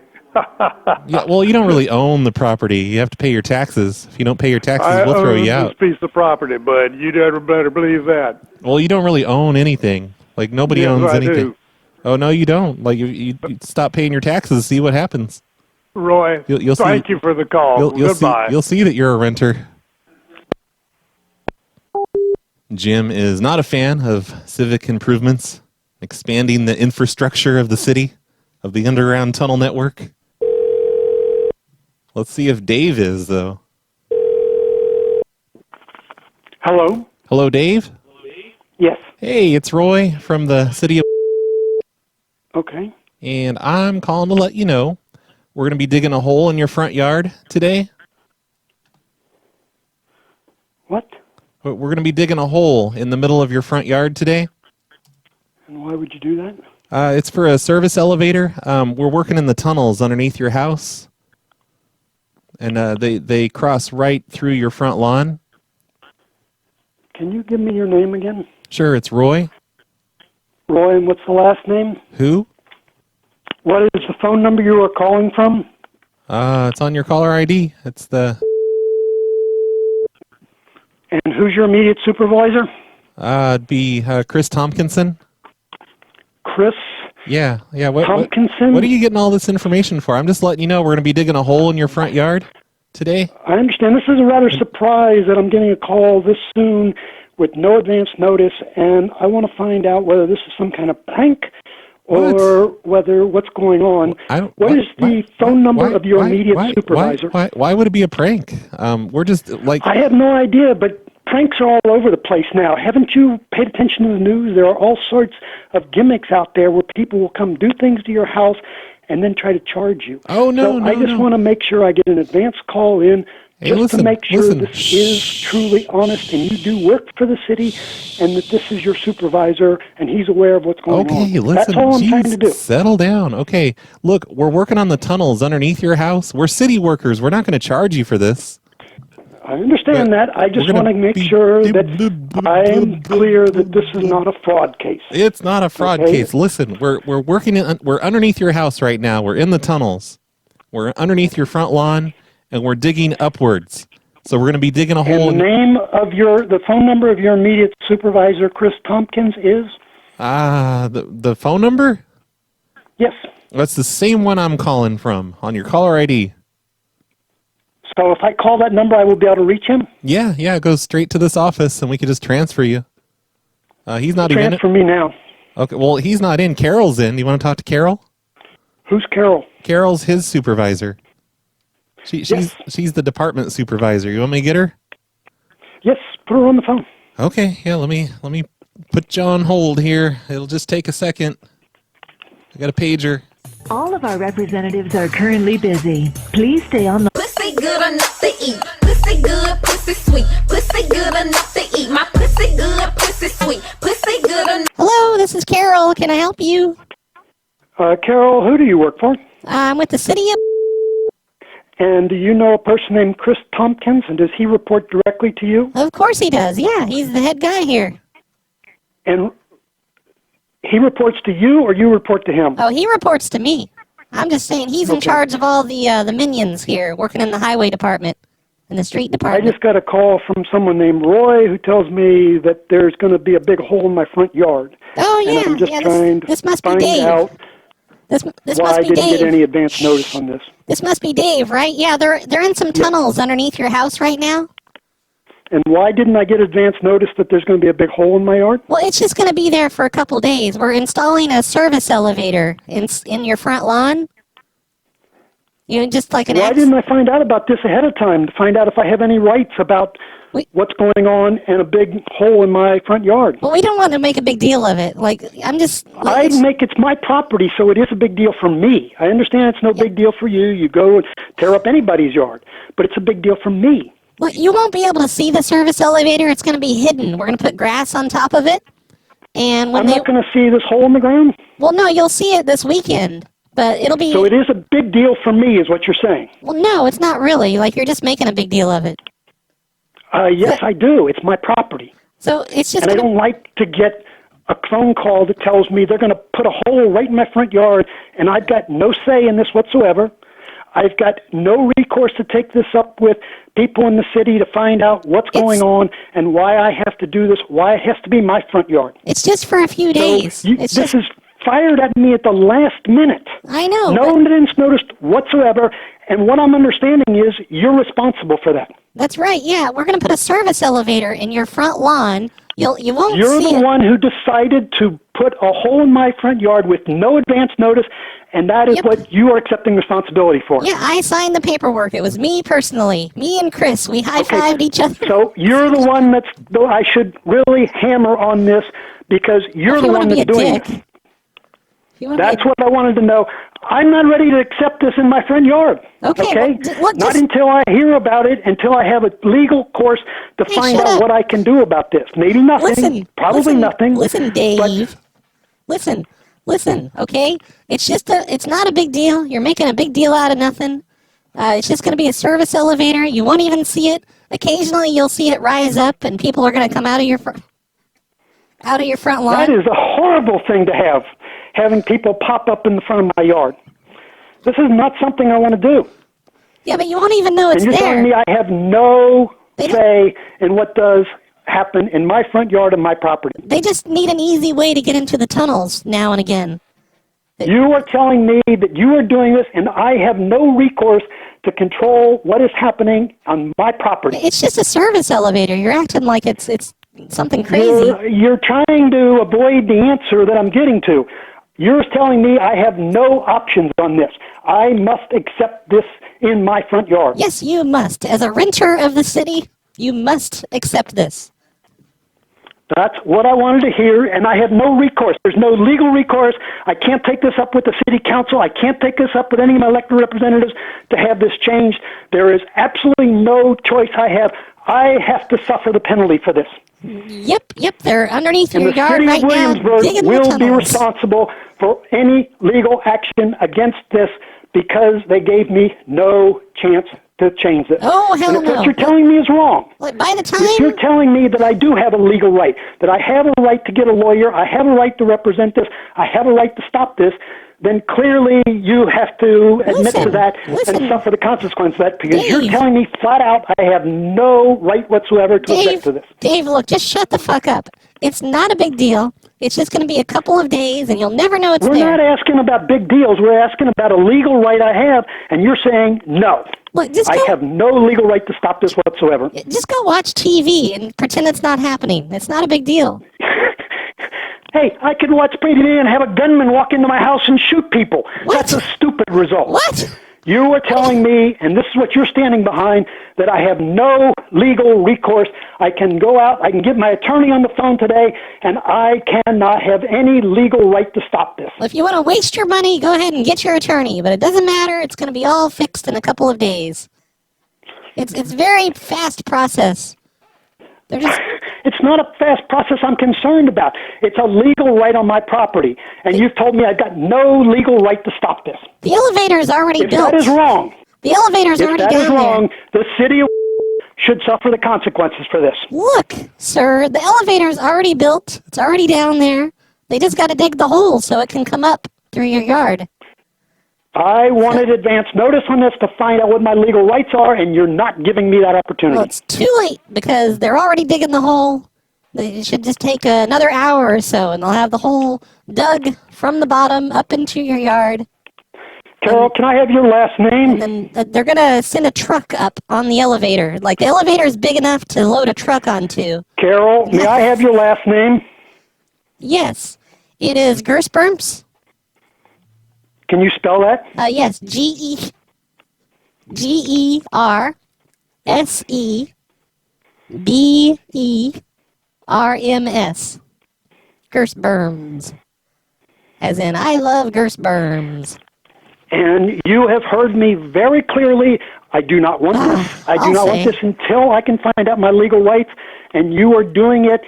Yeah, well, you don't really own the property. You have to pay your taxes. If you don't pay your taxes, we'll throw you out. I own this piece of propery, bud. You better believe that. Well, you don't really own anything. Like, nobody owns anything. Do. Oh, no, you don't. Like, you stop paying your taxes, see what happens. Roy, thank you for the call. Goodbye. You'll see that you're a renter. Jim is not a fan of civic improvements, expanding the infrastructure of the city, of the underground tunnel network. Let's see if Dave is, though. Hello? Hello, Dave? Yes. Hey, it's Roy from the city of... Okay. And I'm calling to let you know we're going to be digging a hole in your front yard today. What? We're going to be digging a hole in the middle of your front yard today. And why would you do that? It's for a service elevator. We're working in the tunnels underneath your house. And they cross right through your front lawn. Can you give me your name again? Sure, it's Roy. Roy, and what's the last name? Who? What is the phone number you are calling from? It's on your caller ID. It's the... And who's your immediate supervisor? It'd be Chris Tompkinson. Chris? Yeah. Tompkinson? What are you getting all this information for? I'm just letting you know we're going to be digging a hole in your front yard today. I understand. This is a rather surprise that I'm getting a call this soon with no advance notice, and I want to find out whether this is some kind of prank or whether what's going on. What is the phone number of your immediate supervisor? Why would it be a prank? We're just like... I have no idea, but pranks are all over the place now. Haven't you paid attention to the news? There are all sorts of gimmicks out there where people will come do things to your house and then try to charge you. Oh, no, I just want to make sure I get an advance call in to make sure this is truly honest and you do work for the city and that this is your supervisor and he's aware of what's going on. Okay, listen, That's all I'm trying to do. Settle down. Okay, look, we're working on the tunnels underneath your house. We're city workers. We're not going to charge you for this. I understand that. I just want to make sure that I am clear that this is not a fraud case. It's not a fraud case. Listen, we're working we're underneath your house right now. We're in the tunnels. We're underneath your front lawn, and we're digging upwards. So we're going to be digging a hole. And the phone number of your immediate supervisor, Chris Tompkins, is? The phone number? Yes. That's the same one I'm calling from on your caller ID. So if I call that number, I will be able to reach him? Yeah, it goes straight to this office, and we can just transfer you. He's not even... Transfer me now. Okay, well, he's not in. Carol's in. You want to talk to Carol? Who's Carol? Carol's his supervisor. She's the department supervisor. You want me to get her? Yes, put her on the phone. Okay, yeah, let me put you on hold here. It'll just take a second. I got a pager. All of our representatives are currently busy. Please stay on the... Pussy good enough to eat. Pussy good, pussy sweet. Pussy good enough to eat. My pussy good, pussy sweet. Pussy good enough. Hello, this is Carol. Can I help you? Carol, who do you work for? I'm with the city of... And do you know a person named Chris Tompkins, and does he report directly to you? Of course he does, yeah. He's the head guy here. And he reports to you, or you report to him? Oh, he reports to me. I'm just saying he's in charge of all the minions here, working in the highway department and the street department. I just got a call from someone named Roy who tells me that there's going to be a big hole in my front yard. Oh, yeah. And I'm just trying to find out this why must I be didn't Dave. get any advance notice on this. This must be Dave, right? Yeah, they're in some tunnels underneath your house right now. And why didn't I get advance notice that there's going to be a big hole in my yard? Well, it's just going to be there for a couple days. We're installing a service elevator in your front lawn. You know, just like an... Why didn't I find out about this ahead of time to find out if I have any rights about what's going on and a big hole in my front yard? Well, we don't want to make a big deal of it. Like, I'm just... It's my property, so it is a big deal for me. I understand it's no big deal for you. You go and tear up anybody's yard. But it's a big deal for me. Well, you won't be able to see the service elevator. It's going to be hidden. We're going to put grass on top of it. And when I'm not going to see this hole in the ground? Well, no, you'll see it this weekend. But it'll be... So it is a big deal for me, is what you're saying? Well, no, it's not really. Like, you're just making a big deal of it. Yes, I do. It's my property. So it's just... And I don't like to get a phone call that tells me they're going to put a hole right in my front yard, and I've got no say in this whatsoever. I've got no recourse to take this up with people in the city to find out what's going on and why I have to do this, why it has to be my front yard. It's just for a few days. This is fired at me at the last minute. I know. No evidence noticed whatsoever, and what I'm understanding is you're responsible for that. That's right, yeah. We're going to put a service elevator in your front lawn You won't You're see the one who decided to put a hole in my front yard with no advance notice, and that is what you are accepting responsibility for. Yeah, I signed the paperwork. It was me personally. Me and Chris. We high-fived each other. So you're the one I should really hammer on this because you're the one that's doing it. That's what I wanted to know. I'm not ready to accept this in my front yard. Okay? Not until I hear about it, until I have a legal course to find out what I can do about this. Maybe nothing. Probably nothing. Listen, Dave. Listen, okay? It's not a big deal. You're making a big deal out of nothing. It's just going to be a service elevator. You won't even see it. Occasionally you'll see it rise up and people are going to come out of your front lawn. That is a horrible thing to have, having people pop up in the front of my yard. This is not something I want to do. Yeah, but you won't even know it's there. And you're telling me I have no say in what does happen in my front yard and my property. They just need an easy way to get into the tunnels now and again. You are telling me that you are doing this and I have no recourse to control what is happening on my property. It's just a service elevator. You're acting like it's something crazy. You're trying to avoid the answer that I'm getting to. You're telling me I have no options on this. I must accept this in my front yard. Yes, you must. As a renter of the city, you must accept this. That's what I wanted to hear, and I have no recourse. There's no legal recourse. I can't take this up with the city council. I can't take this up with any of my elected representatives to have this changed. There is absolutely no choice I have. I have to suffer the penalty for this. Yep, they're underneath your yard right now. And the city of Williamsburg will be responsible for any legal action against this because they gave me no chance to change this. Oh, hell and if no. what you're telling me is wrong, by the time... if you're telling me that I do have a legal right, that I have a right to get a lawyer, I have a right to represent this, I have a right to stop this, then clearly you have to admit to that and suffer the consequence of that because you're telling me flat out I have no right whatsoever to object to this. Dave, look, just shut the fuck up. It's not a big deal. It's just going to be a couple of days and you'll never know it's there. We're not asking about big deals. We're asking about a legal right I have, and you're saying no. Look, I have no legal right to stop this whatsoever. Just go watch TV and pretend it's not happening. It's not a big deal. Hey, I could watch TV and have a gunman walk into my house and shoot people. That's a stupid result. What? You are telling me, and this is what you're standing behind, that I have no legal recourse. I can go out, I can get my attorney on the phone today, and I cannot have any legal right to stop this. Well, if you want to waste your money, go ahead and get your attorney, but it doesn't matter. It's going to be all fixed in a couple of days. It's very fast process. They're just... It's not a fast process I'm concerned about. It's a legal right on my property, and you've told me I've got no legal right to stop this. The elevator is already built. If that is wrong. The elevator's already down there. If that is wrong, the city of should suffer the consequences for this. Look, sir, the elevator's already built. It's already down there. They just got to dig the hole so it can come up through your yard. I wanted advance notice on this to find out what my legal rights are, and you're not giving me that opportunity. Well, it's too late because they're already digging the hole. It should just take another hour or so, and they'll have the hole dug from the bottom up into your yard. Carol, can I have your last name? And then they're going to send a truck up on the elevator. Like, the elevator is big enough to load a truck onto. Carol, may I have your last name? Yes. It is Gersberms. Can you spell that? Yes. Gersberms. Gersberms. As in, I love Gersberms. And you have heard me very clearly. I do not want this. I do not want this until I can find out my legal rights. And you are doing it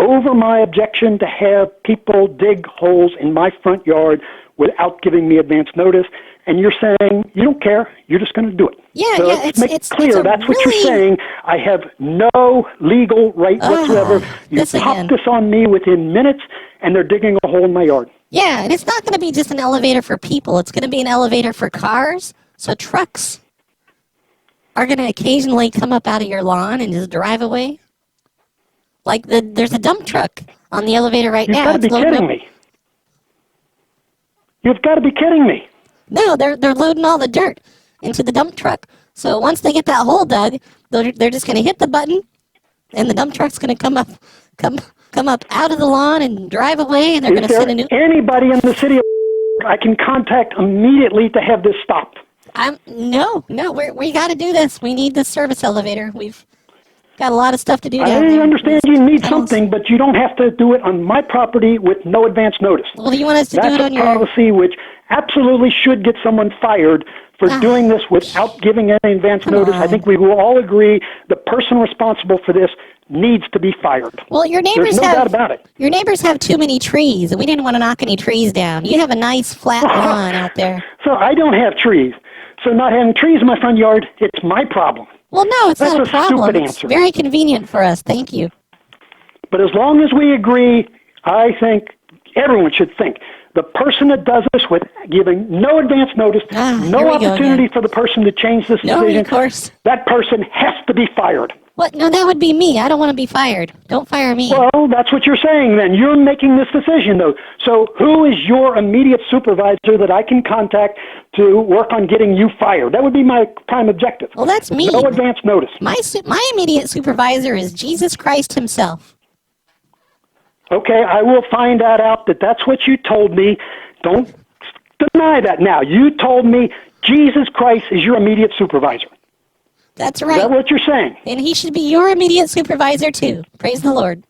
over my objection to have people dig holes in my front yard without giving me advance notice. And you're saying you don't care. You're just going to do it. Yeah, so let's make it clear. That's what you're saying. I have no legal right whatsoever. You pop this on me within minutes, and they're digging a hole in my yard. Yeah, and it's not going to be just an elevator for people. It's going to be an elevator for cars. So trucks are going to occasionally come up out of your lawn and just drive away. Like there's a dump truck on the elevator right now. You've got to be kidding me. You've got to be kidding me. No, they're loading all the dirt into the dump truck. So once they get that hole dug, they're just going to hit the button, and the dump truck's going to come come up out of the lawn and drive away, and they're going Is to send there a new... anybody in the city of I can contact immediately to have this stopped? No, we got to do this. We need this service elevator. We've got a lot of stuff to do down I there. understand you need something, but you don't have to do it on my property with no advance notice. Well, do you want us to do it on your... That's a policy which absolutely should get someone fired for doing this without giving any advance notice. I think we will all agree the person responsible for this needs to be fired. Well, your neighbors There's no doubt about it. Your neighbors have too many trees, and we didn't want to knock any trees down. You have a nice flat lawn out there. So I don't have trees. So not having trees in my front yard, it's my problem. Well, no, it's That's not a problem. Stupid It's answer. very convenient for us. Thank you. But as long as we agree, I think everyone should think the person that does this with giving no advance notice, no opportunity for the person to change this decision, recourse. That person has to be fired. What? No, that would be me. I don't want to be fired. Don't fire me. Well, that's what you're saying then. You're making this decision, though. So who is your immediate supervisor that I can contact to work on getting you fired? That would be my prime objective. Well, that's me. No advance notice. My immediate supervisor is Jesus Christ himself. Okay, I will find that out that that's what you told me. Don't deny that now. You told me Jesus Christ is your immediate supervisor. That's right. Is that what you're saying? And he should be your immediate supervisor, too. Praise the Lord.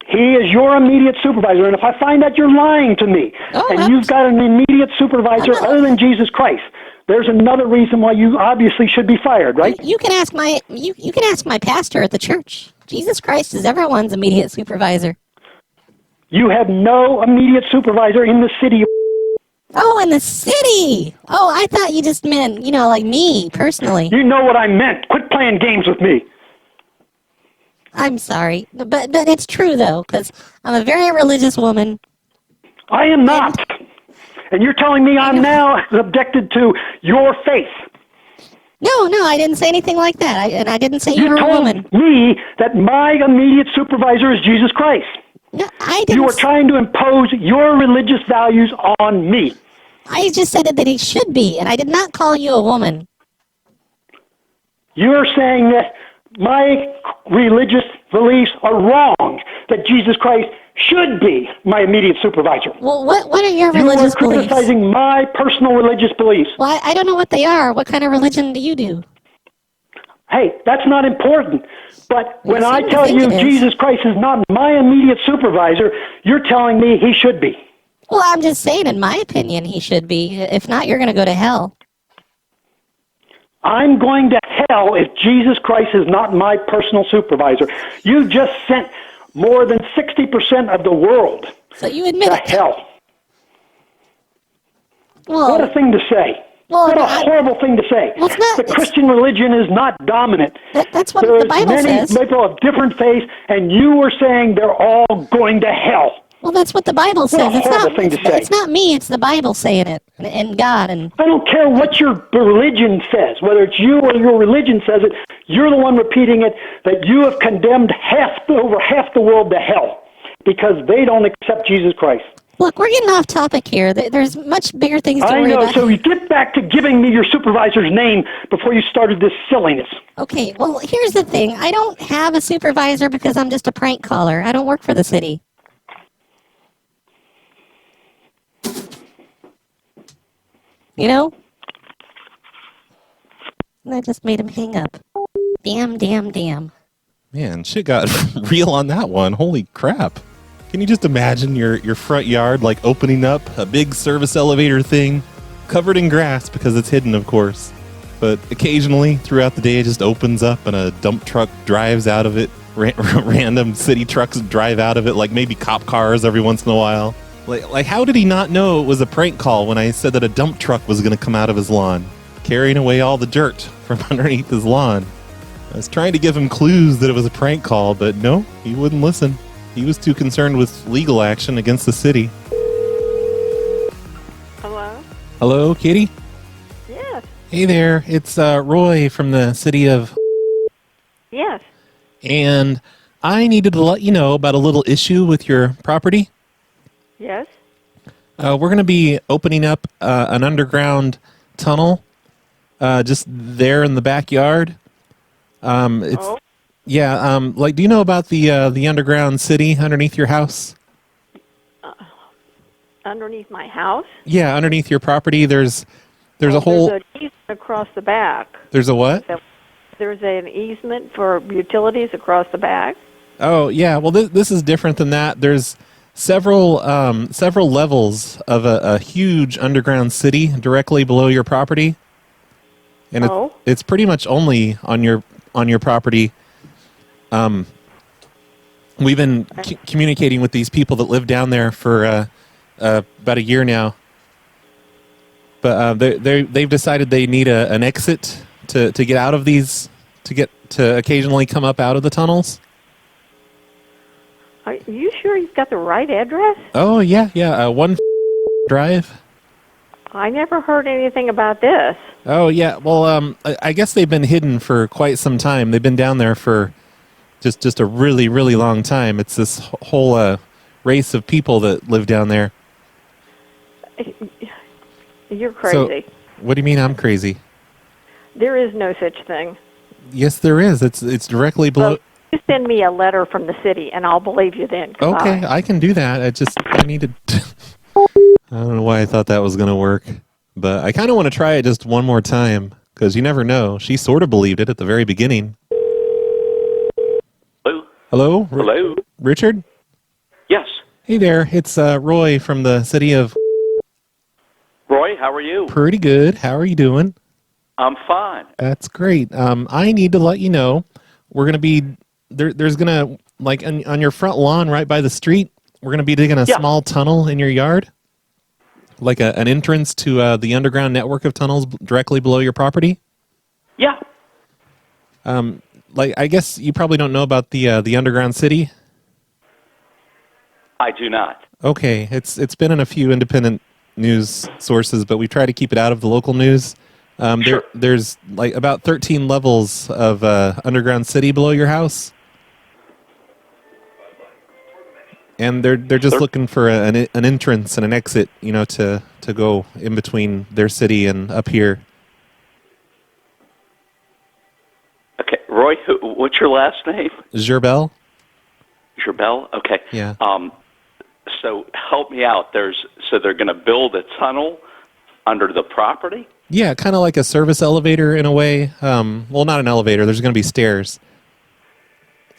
He is your immediate supervisor, and if I find that you're lying to me, and you've got an immediate supervisor other than Jesus Christ, there's another reason why you obviously should be fired, right? You can ask you can ask my pastor at the church. Jesus Christ is everyone's immediate supervisor. You have no immediate supervisor in the city. Oh, in the city. Oh, I thought you just meant, like me, personally. You know what I meant. Quit playing games with me. I'm sorry. But it's true, though, because I'm a very religious woman. I am not. And you're telling me I'm now subjected to your faith. No, I didn't say anything like that. And I didn't say you were a woman. You told me that my immediate supervisor is Jesus Christ. No, I didn't. You are trying to impose your religious values on me. I just said that he should be, and I did not call you a woman. You're saying that my religious beliefs are wrong, that Jesus Christ should be my immediate supervisor. Well, what are your religious beliefs? You are criticizing my personal religious beliefs. Well, I don't know what they are. What kind of religion do you do? Hey, that's not important. But when I tell you Jesus Christ is not my immediate supervisor, you're telling me he should be. Well, I'm just saying, in my opinion, he should be. If not, you're going to go to hell. I'm going to hell if Jesus Christ is not my personal supervisor. You just sent more than 60% of the world to hell. Well, what a thing to say. What a horrible thing to say. Well, the Christian religion is not dominant. That's what the Bible says. There's many people of different faiths, and you were saying they're all going to hell. Well, that's what the Bible says. What a horrible thing to say. It's not me. It's the Bible saying it, and God. And I don't care what your religion says, whether it's you or your religion says it. You're the one repeating it. That you have condemned over half the world to hell because they don't accept Jesus Christ. Look, we're getting off topic here. There's much bigger things to worry about. I know, so you get back to giving me your supervisor's name before you started this silliness. Okay, well, here's the thing. I don't have a supervisor because I'm just a prank caller. I don't work for the city. You know? And I just made him hang up. Damn. Man, shit got real on that one. Holy crap. Can you just imagine your front yard like opening up a big service elevator thing covered in grass because it's hidden, of course. But occasionally throughout the day it just opens up and a dump truck drives out of it. Random city trucks drive out of it, like maybe cop cars every once in a while. Like how did he not know it was a prank call when I said that a dump truck was going to come out of his lawn, carrying away all the dirt from underneath his lawn? I was trying to give him clues that it was a prank call, but no, he wouldn't listen. He was too concerned with legal action against the city. Hello? Hello, Kitty? Yes. Hey there, it's Roy from the city of... Yes. And I needed to let you know about a little issue with your property. Yes. We're going to be opening up an underground tunnel just there in the backyard. Yeah, like, do you know about the underground city underneath your house? Underneath my house? Yeah, underneath your property, there's a whole. There's an easement across the back. There's a what? There's an easement for utilities across the back. Oh, yeah. Well, this is different than that. There's several levels of a huge underground city directly below your property, and it's pretty much only on your property. We've been communicating with these people that live down there for about a year now, but they've decided they need an exit to get out of these, to occasionally come up out of the tunnels. Are you sure you've got the right address? Oh yeah, one drive. I never heard anything about this. Oh yeah, well I guess they've been hidden for quite some time. They've been down there for just a really, really long time. It's this whole race of people that live down there. You're crazy. So, what do you mean I'm crazy? There is no such thing. Yes, there is. It's directly below. Well, you send me a letter from the city, and I'll believe you then. Okay, I can do that. I need to. I don't know why I thought that was going to work, but I kind of want to try it just one more time because you never know. She sort of believed it at the very beginning. Hello? Hello? Richard? Yes. Hey there, it's Roy from the city of... Roy, how are you? Pretty good. How are you doing? I'm fine. That's great. I need to let you know, we're going to be... There's going to, like, on your front lawn right by the street, we're going to be digging a small tunnel in your yard. Like an entrance to the underground network of tunnels directly below your property. Yeah. Like, I guess you probably don't know about the underground city. I do not. Okay, it's been in a few independent news sources, but we try to keep it out of the local news. Sure. There's like about 13 levels of underground city below your house, and they're just looking for an entrance and an exit, to go in between their city and up here. Okay, Roy, what's your last name? Gerbel? Gerbel? Okay. Yeah. So help me out. They're going to build a tunnel under the property? Yeah, kind of like a service elevator in a way. Well, not an elevator. There's going to be stairs.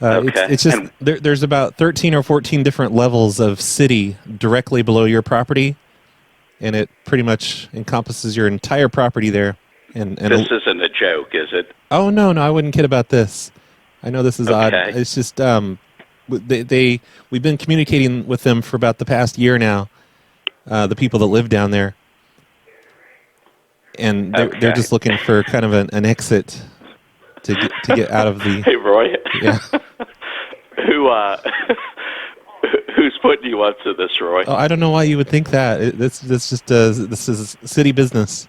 Okay. It's just there's about 13 or 14 different levels of city directly below your property, and it pretty much encompasses your entire property there. And this isn't a joke, is it? Oh no, I wouldn't kid about this. I know this is odd. It's just we've been communicating with them for about the past year now. The people that live down there, and they're just looking for kind of an exit to get out of the. Hey Roy. Yeah. Who's putting you up to this, Roy? Oh, I don't know why you would think that. This is city business.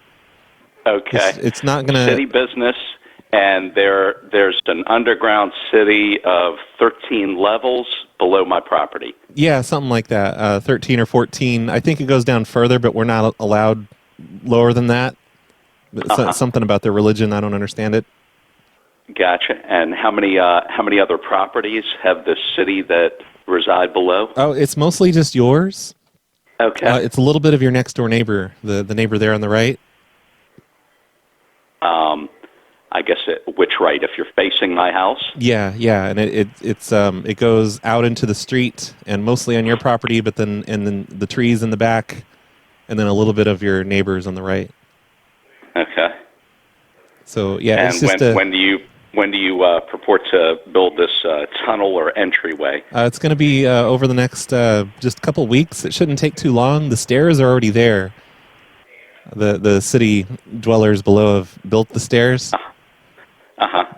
Okay. It's not gonna city business, and there's an underground city of 13 levels below my property. Yeah, something like that. 13 or 14. I think it goes down further, but we're not allowed lower than that. Something about their religion. I don't understand it. Gotcha. And how many other properties have this city that reside below? Oh, it's mostly just yours. Okay. It's a little bit of your next door neighbor, the neighbor there on the right. I guess which right? If you're facing my house? Yeah, and it goes out into the street and mostly on your property, but then the trees in the back, and then a little bit of your neighbors on the right. Okay. So yeah, and it's just when do you purport to build this tunnel or entryway? It's going to be over the next just a couple weeks. It shouldn't take too long. The stairs are already there. The city dwellers below have built the stairs.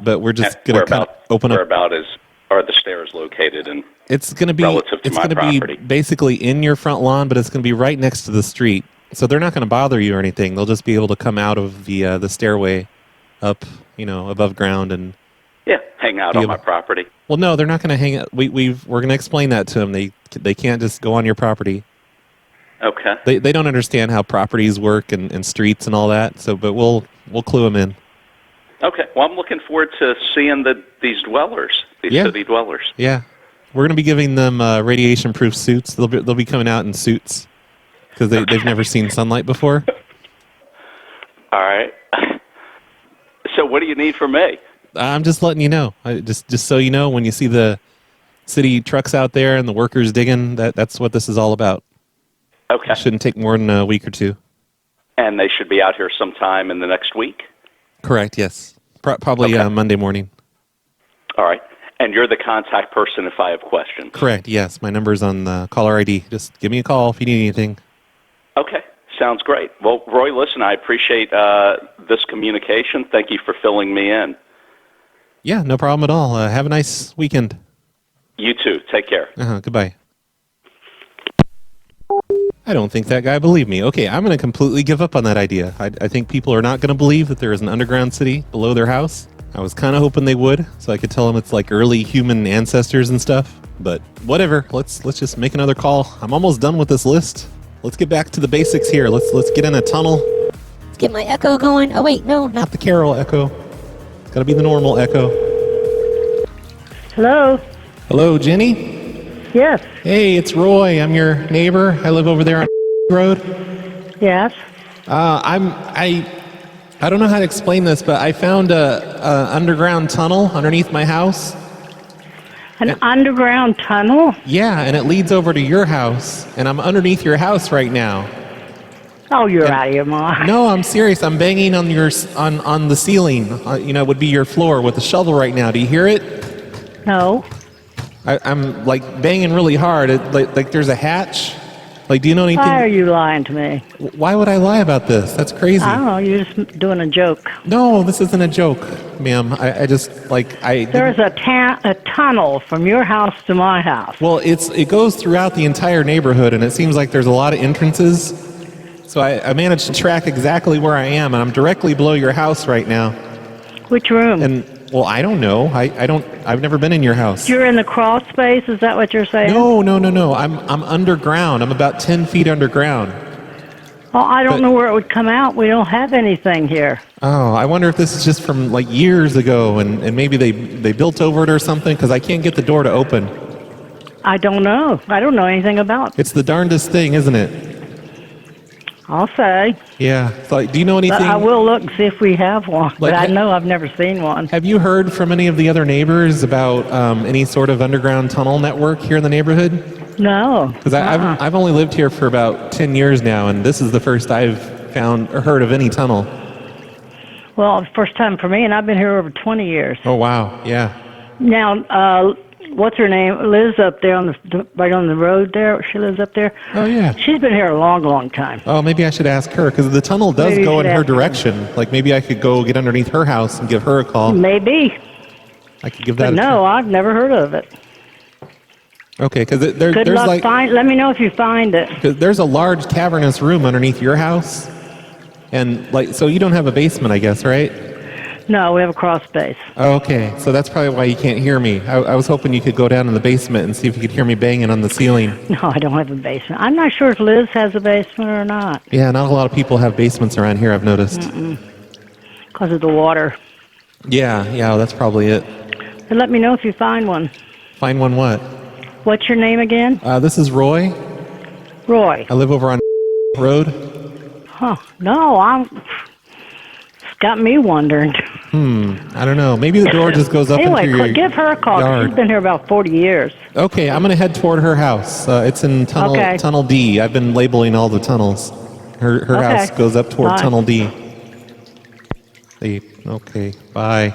But we're just going to kind of open up. Whereabout are the stairs located? And it's going to be relative to my property? Be basically in your front lawn, but it's going to be right next to the street. So they're not going to bother you or anything. They'll just be able to come out of the stairway up, above ground and hang out on my property. Well, no, they're not going to hang out. We're going to explain that to them. They can't just go on your property. Okay. They don't understand how properties work and streets and all that. So, but we'll clue them in. Okay. Well, I'm looking forward to seeing these dwellers, these city dwellers. Yeah. We're going to be giving them radiation-proof suits. They'll be coming out in suits because they've never seen sunlight before. All right. So what do you need from me? I'm just letting you know. Just so you know, when you see the city trucks out there and the workers digging, that's what this is all about. Okay. It shouldn't take more than a week or two. And they should be out here sometime in the next week? Correct, yes. Probably Monday morning. All right. And you're the contact person if I have questions? Correct, yes. My number's on the caller ID. Just give me a call if you need anything. Okay. Sounds great. Well, Roy, listen, I appreciate this communication. Thank you for filling me in. Yeah, no problem at all. Have a nice weekend. You too. Take care. Goodbye. I don't think that guy believed me. Okay, I'm going to completely give up on that idea. I think people are not going to believe that there is an underground city below their house. I was kind of hoping they would, so I could tell them it's like early human ancestors and stuff. But whatever. Let's just make another call. I'm almost done with this list. Let's get back to the basics here. Let's get in a tunnel. Let's get my echo going. Oh wait, no, not the Carol echo. It's got to be the normal echo. Hello? Hello, Jenny? Yes. Hey, it's Roy. I'm your neighbor. I live over there on road. Yes. I don't know how to explain this, but I found a underground tunnel underneath my house. An underground tunnel? Yeah, and it leads over to your house, and I'm underneath your house right now. Oh, you're out of your mind. No, I'm serious. I'm banging on on the ceiling. It would be your floor with a shovel right now. Do you hear it? No. I'm like banging really hard. Like there's a hatch. Like, do you know anything? Why are you lying to me? Why would I lie about this? That's crazy. I don't know. You're just doing a joke. No, this isn't a joke, ma'am. I just There's a tunnel from your house to my house. Well, it goes throughout the entire neighborhood, and it seems like there's a lot of entrances. So I managed to track exactly where I am, and I'm directly below your house right now. Which room? And well, I don't know. I've never been in your house. You're in the crawl space. Is that what you're saying? No. I'm underground. I'm about 10 feet underground. Well, I don't know where it would come out. We don't have anything here. Oh, I wonder if this is just from like years ago, and maybe they built over it or something, because I can't get the door to open. I don't know. I don't know anything about it. It's the darndest thing, isn't it? I'll say. Yeah. So, do you know anything? But I will look and see if we have one. But I know I've never seen one. Have you heard from any of the other neighbors about any sort of underground tunnel network here in the neighborhood? No. Because I've only lived here for about 10 years now, and this is the first I've found or heard of any tunnel. Well, first time for me, and I've been here over 20 years. Oh, wow. Yeah. Now, what's her name? Liz up there right on the road there. She lives up there. Oh, yeah. She's been here a long, long time. Oh, maybe I should ask her, because the tunnel does go in her direction. Like, maybe I could go get underneath her house and give her a call. Maybe. I could give that a try. No, I've never heard of it. Okay, because Good there's luck. Let me know if you find it. Cause there's a large cavernous room underneath your house. And, so you don't have a basement, I guess, right? No, we have a crawl space. Okay, so that's probably why you can't hear me. I was hoping you could go down in the basement and see if you could hear me banging on the ceiling. No, I don't have a basement. I'm not sure if Liz has a basement or not. Yeah, not a lot of people have basements around here, I've noticed. Because of the water. Yeah, that's probably it. But let me know if you find one. Find one what? What's your name again? This is Roy. Roy. I live over on road. Huh. No, it's got me wondering. I don't know. Maybe the door just goes up anyway, into your give her a call. yard. She's been here about 40 years. Okay, I'm going to head toward her house. It's in tunnel D. I've been labeling all the tunnels. Her house goes up toward tunnel D. Okay, bye.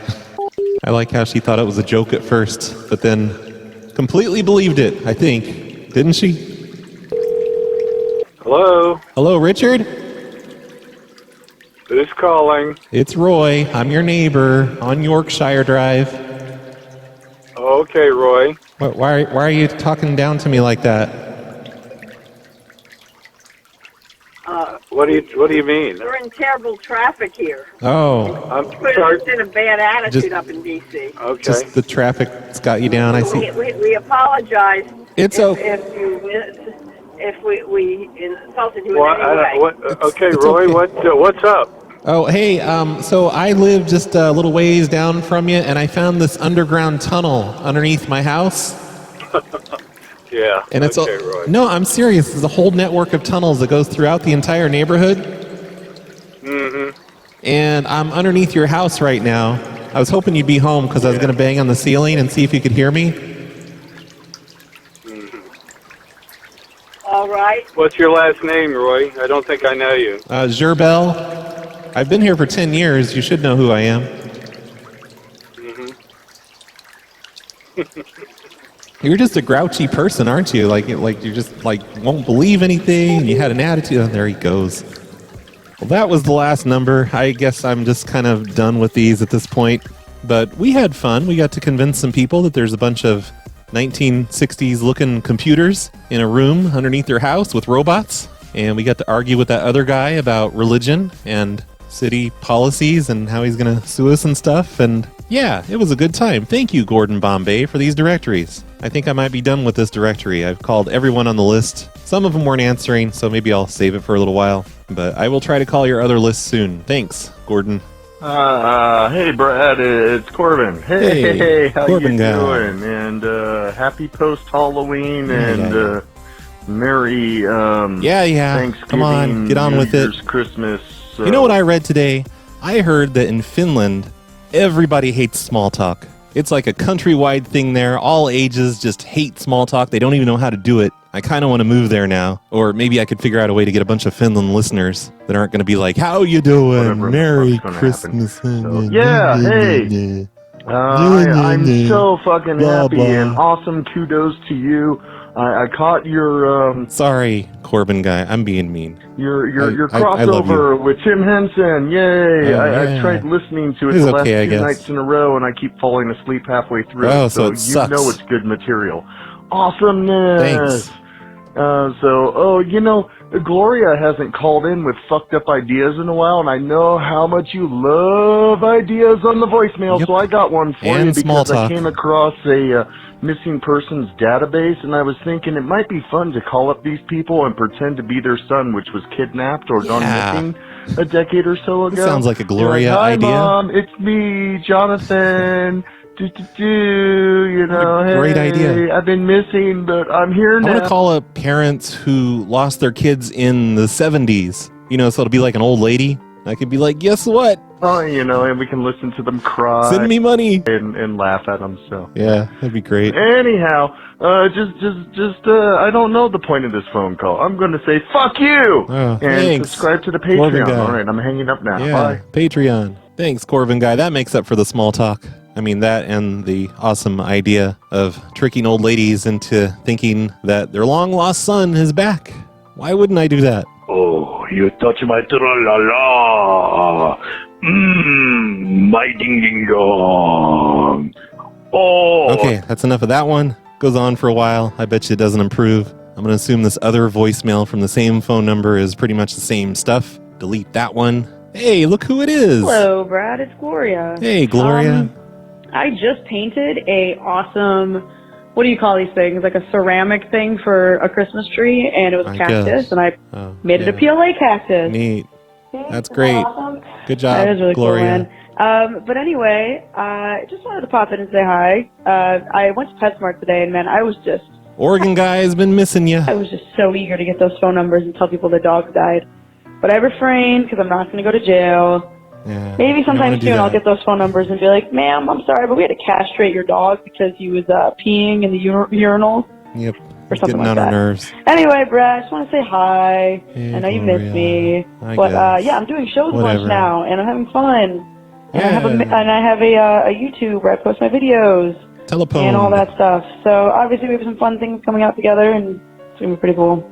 I like how she thought it was a joke at first, but then completely believed it, I think. Didn't she? Hello? Hello, Richard? Who's calling? It's Roy. I'm your neighbor on Yorkshire Drive. Okay, Roy. Why are you talking down to me like that? What do you mean? We're in terrible traffic here. Oh. I'm Put sorry. us in a bad attitude up in D.C. Okay. Just the traffic's got you down, I see. We apologize. It's if we insulted you in any way. Okay, Roy. okay. What's up? Oh, hey, so I live just a little ways down from you, and I found this underground tunnel underneath my house. Yeah. And it's okay, Roy. No, I'm serious. There's a whole network of tunnels that goes throughout the entire neighborhood. Mm-hmm. And I'm underneath your house right now. I was hoping you'd be home because I was going to bang on the ceiling and see if you could hear me. All right. What's your last name, Roy? I don't think I know you. Gerbel. I've been here for 10 years. You should know who I am. Mm-hmm. You're just a grouchy person, aren't you? Like you just won't believe anything. You had an attitude. Oh, there he goes. Well, that was the last number. I guess I'm just kind of done with these at this point. But we had fun. We got to convince some people that there's a bunch of 1960s looking computers in a room underneath their house with robots. And we got to argue with that other guy about religion and city policies and how he's going to sue us and stuff. And yeah, it was a good time. Thank you, Gordon Bombay, for these directories. I think I might be done with this directory. I've called everyone on the list. Some of them weren't answering, so maybe I'll save it for a little while. But I will try to call your other list soon. Thanks, Gordon. Hey, Brad, it's Corbin. Hey, how Corbin you guy. doing? And happy post-Halloween and Merry Thanksgiving. Come on, get on New with it. Year's, Christmas. You know what I read today? I heard that in Finland, everybody hates small talk. It's like a countrywide thing there. All ages just hate small talk. They don't even know how to do it. I kind of want to move there now. Or maybe I could figure out a way to get a bunch of Finland listeners that aren't going to be like, how you doing? Merry Christmas. Yeah, hey. I'm so fucking happy and awesome. Kudos to you. I caught your Sorry, Corbin guy. I'm being mean. Your I love crossover you. with Tim Henson. Yay! Oh, I yeah. tried listening to it It was the last okay, I two guess. nights in a row, and I keep falling asleep halfway through. Oh, so it you sucks. know it's good material. Awesomeness. Thanks. Gloria hasn't called in with fucked up ideas in a while, and I know how much you love ideas on the voicemail, so I got one for And you small because I talk. came across a missing persons database, and I was thinking it might be fun to call up these people and pretend to be their son, which was kidnapped or gone missing a decade or so ago. Sounds like a Gloria You're like, idea. Hi, Mom, it's me, Jonathan. Great idea. I've been missing, but I'm here I now. want to call up parents who lost their kids in the 70s. So it'll be like an old lady. I could be like, guess what? Oh, and we can listen to them cry. Send me money. And laugh at them, so. Yeah, that'd be great. Anyhow, I don't know the point of this phone call. I'm going to say, fuck you! Oh, and thanks, subscribe to the Corbin Patreon. guy. All right, I'm hanging up now. Yeah, Bye. Patreon. Thanks, Corbin guy. That makes up for the small talk. I mean, that and the awesome idea of tricking old ladies into thinking that their long-lost son is back. Why wouldn't I do that? Oh, you touch my tra-la-la. My ding-ding-dong. Oh. Okay, that's enough of that one. Goes on for a while. I bet you it doesn't improve. I'm going to assume this other voicemail from the same phone number is pretty much the same stuff. Delete that one. Hey, look who it is. Hello, Brad. It's Gloria. Hey, Gloria. I just painted a awesome, what do you call these things? Like a ceramic thing for a Christmas tree, and it was a I cactus, guess. and I made it a PLA cactus. Neat. That's great. Awesome. Good job, That is really Gloria. cool, man. But anyway, I just wanted to pop in and say hi. I went to PetSmart today, and man, I was just Oregon guy has been missing you. I was just so eager to get those phone numbers and tell people their dogs died. But I refrained because I'm not going to go to jail. Yeah, Maybe you don't sometime wanna do soon I'll that. get those phone numbers and be like, ma'am, I'm sorry, but we had to castrate your dog because he was peeing in the urinal. Yep. Or something Getting like on that. our nerves. Anyway, Brad, I just want to say hi. Hey, I know you Gloria. missed me. I But guess. yeah, I'm doing shows a Whatever. bunch now, and I'm having fun. And Yeah. I have a YouTube where I post my videos Telephone. and all that stuff. So obviously we have some fun things coming out together, and it's going to be pretty cool.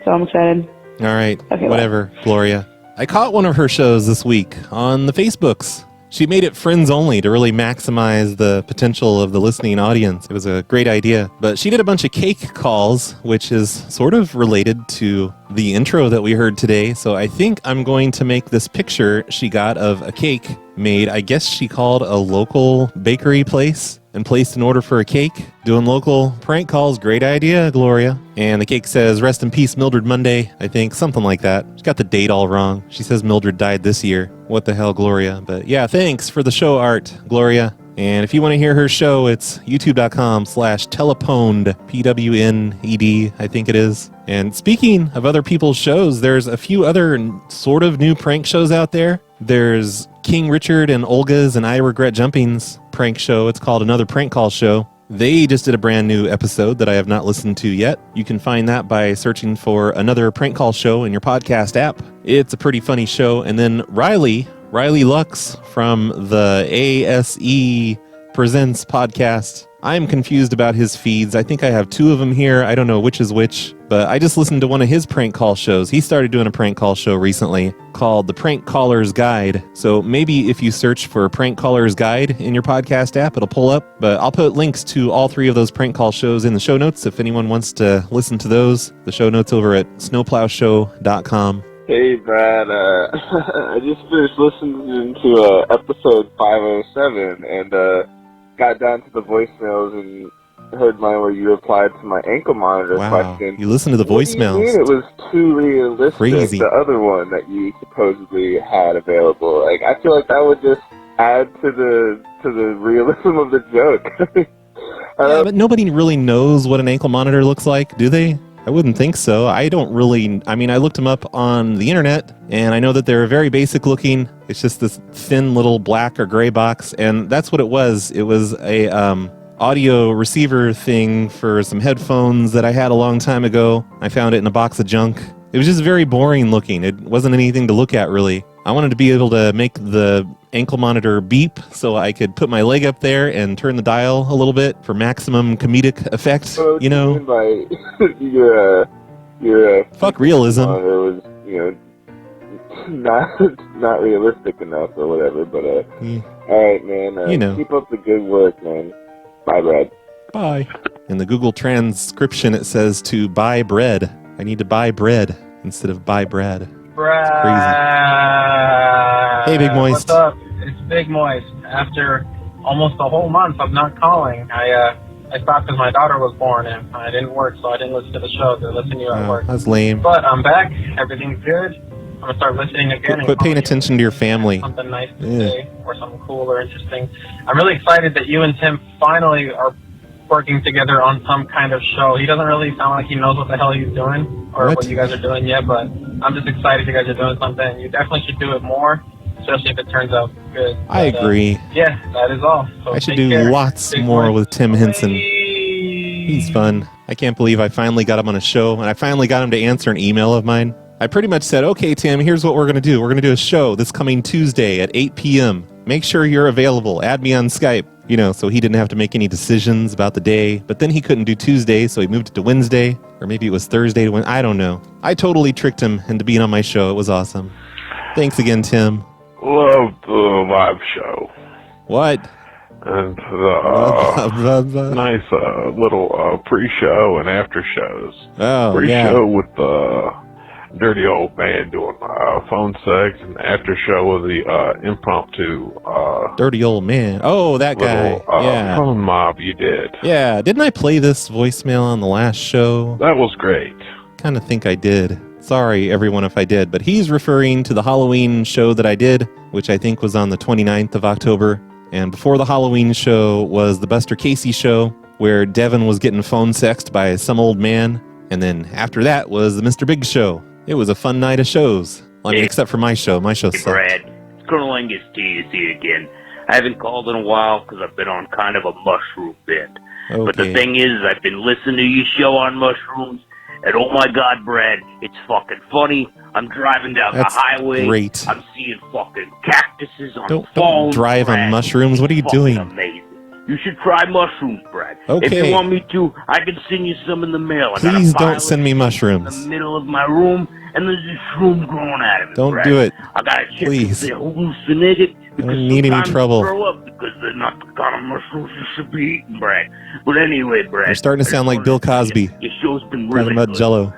So I'm excited. All right. Okay, Whatever, Gloria. I caught one of her shows this week on the Facebooks. She made it friends only to really maximize the potential of the listening audience. It was a great idea. But she did a bunch of cake calls, which is sort of related to the intro that we heard today. So I think I'm going to make this picture she got of a cake made, I guess she called a local bakery place. and placed an order for a cake. Doing local prank calls, great idea, Gloria. And the cake says, rest in peace, Mildred Monday, I think, something like that. She got the date all wrong. She says Mildred died this year. What the hell, Gloria? But yeah, thanks for the show art, Gloria. And if you want to hear her show, it's youtube.com/teleponed, PWNED, I think it is. And speaking of other people's shows, there's a few other sort of new prank shows out there. There's King Richard and Olga's and I Regret Jumping's prank show. It's called Another Prank Call Show. They just did a brand new episode that I have not listened to yet. You can find that by searching for Another Prank Call Show in your podcast app. It's a pretty funny show. And then Riley Lux from the ASE Presents podcast. I'm confused about his feeds. I think I have 2 of them here. I don't know which is which, but I just listened to one of his prank call shows. He started doing a prank call show recently called The Prank Caller's Guide. So maybe if you search for Prank Caller's Guide in your podcast app, it'll pull up. But I'll put links to all 3 of those prank call shows in the show notes if anyone wants to listen to those. The show notes over at snowplowshow.com. Hey, Brad. I just finished listening to episode 507 and got down to the voicemails and heard mine where you replied to my ankle monitor question. You listened to the voicemails. What do you mean it was too realistic? Crazy. The other one that you supposedly had available. Like, I feel like that would just add to the realism of the joke. Yeah, but nobody really knows what an ankle monitor looks like, do they? I wouldn't think so. I looked them up on the internet, and I know that they're very basic looking. It's just this thin little black or gray box, and that's what it was. It was a audio receiver thing for some headphones that I had a long time ago. I found it in a box of junk. It was just very boring looking. It wasn't anything to look at, really. I wanted to be able to make the ankle monitor beep so I could put my leg up there and turn the dial a little bit for maximum comedic effect, you know? By your fuck realism. Monitor was, not realistic enough or whatever, but alright, man. Keep up the good work, man. Bye, Brad. Bye. In the Google transcription, it says to buy bread. I need to buy bread instead of buy Brad. Brad. Hey, Big Moist. What's up? It's Big Moist. After almost a whole month of not calling, I stopped because my daughter was born and I didn't work, so I didn't listen to the show. I listened to you at work. That's lame. But I'm back. Everything's good. I'm gonna start listening again. Quit paying attention to your family. Something nice to say or something cool or interesting. I'm really excited that you and Tim finally are working together on some kind of show. He doesn't really sound like he knows what the hell he's doing or what you guys are doing yet, but I'm just excited you guys are doing something. You definitely should do it more, especially if it turns out good. I agree. Yeah, that is all. So I should do lots more with Tim Henson. He's fun. I can't believe I finally got him on a show, and I finally got him to answer an email of mine. I pretty much said, okay, Tim, here's what we're going to do. We're going to do a show this coming Tuesday at 8 p.m. Make sure you're available. Add me on Skype. So he didn't have to make any decisions about the day. But then he couldn't do Tuesday, so he moved it to Wednesday. Or maybe it was Thursday to Wednesday. I don't know. I totally tricked him into being on my show. It was awesome. Thanks again, Tim. Love the live show. What? And nice little pre-show and after shows. Oh, Pre-show with the dirty old man doing phone sex, and after show with the impromptu dirty old man. Oh, that guy. Yeah. Phone mob you did. Yeah. Didn't I play this voicemail on the last show? That was great. Kind of think I did. Sorry, everyone, if I did. But he's referring to the Halloween show that I did, which I think was on the 29th of October. And before the Halloween show was the Buster Casey show, where Devin was getting phone sexed by some old man. And then after that was the Mr. Big show. It was a fun night of shows. I mean, except for my show. My show sucked. Brad, it's Colonel Angus TSC again. I haven't called in a while because I've been on kind of a mushroom bend. Okay. But the thing is, I've been listening to your show on mushrooms, and oh my God, Brad, it's fucking funny. I'm driving down That's the highway. great. I'm seeing fucking cactuses on Don't phones. drive Brad. on mushrooms. What are you Fucking doing? Amazing. You should try mushrooms, Brad. Okay. If you want me to, I can send you some in the mail. I got a Please pile don't send me in mushrooms. the middle of my room, and there's this shroom growing out of it. Don't Brad. do it. I gotta check Please. if they're hallucinated. I don't need any sometimes trouble. they throw up because they're not the kind of mushrooms you should be eating, Brad. But anyway, Brad. You're starting to sound like Bill Cosby. Your show's been Talking really about good. Jell-O.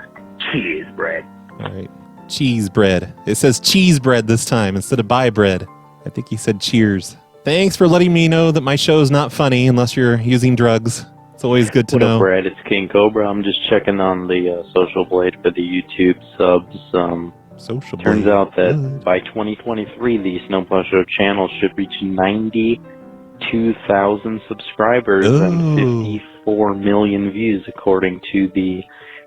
Cheers, Brad. All right. Cheese bread. It says cheese bread this time instead of buy bread. I think he said cheers. Thanks for letting me know that my show's not funny unless you're using drugs. It's always good to What know. up, Brad? It's King Cobra. I'm just checking on the Social Blade for the YouTube subs. Social Turns Blade. out that by 2023, the Snowplow Show channel should reach 92,000 subscribers and 54 million views, according to the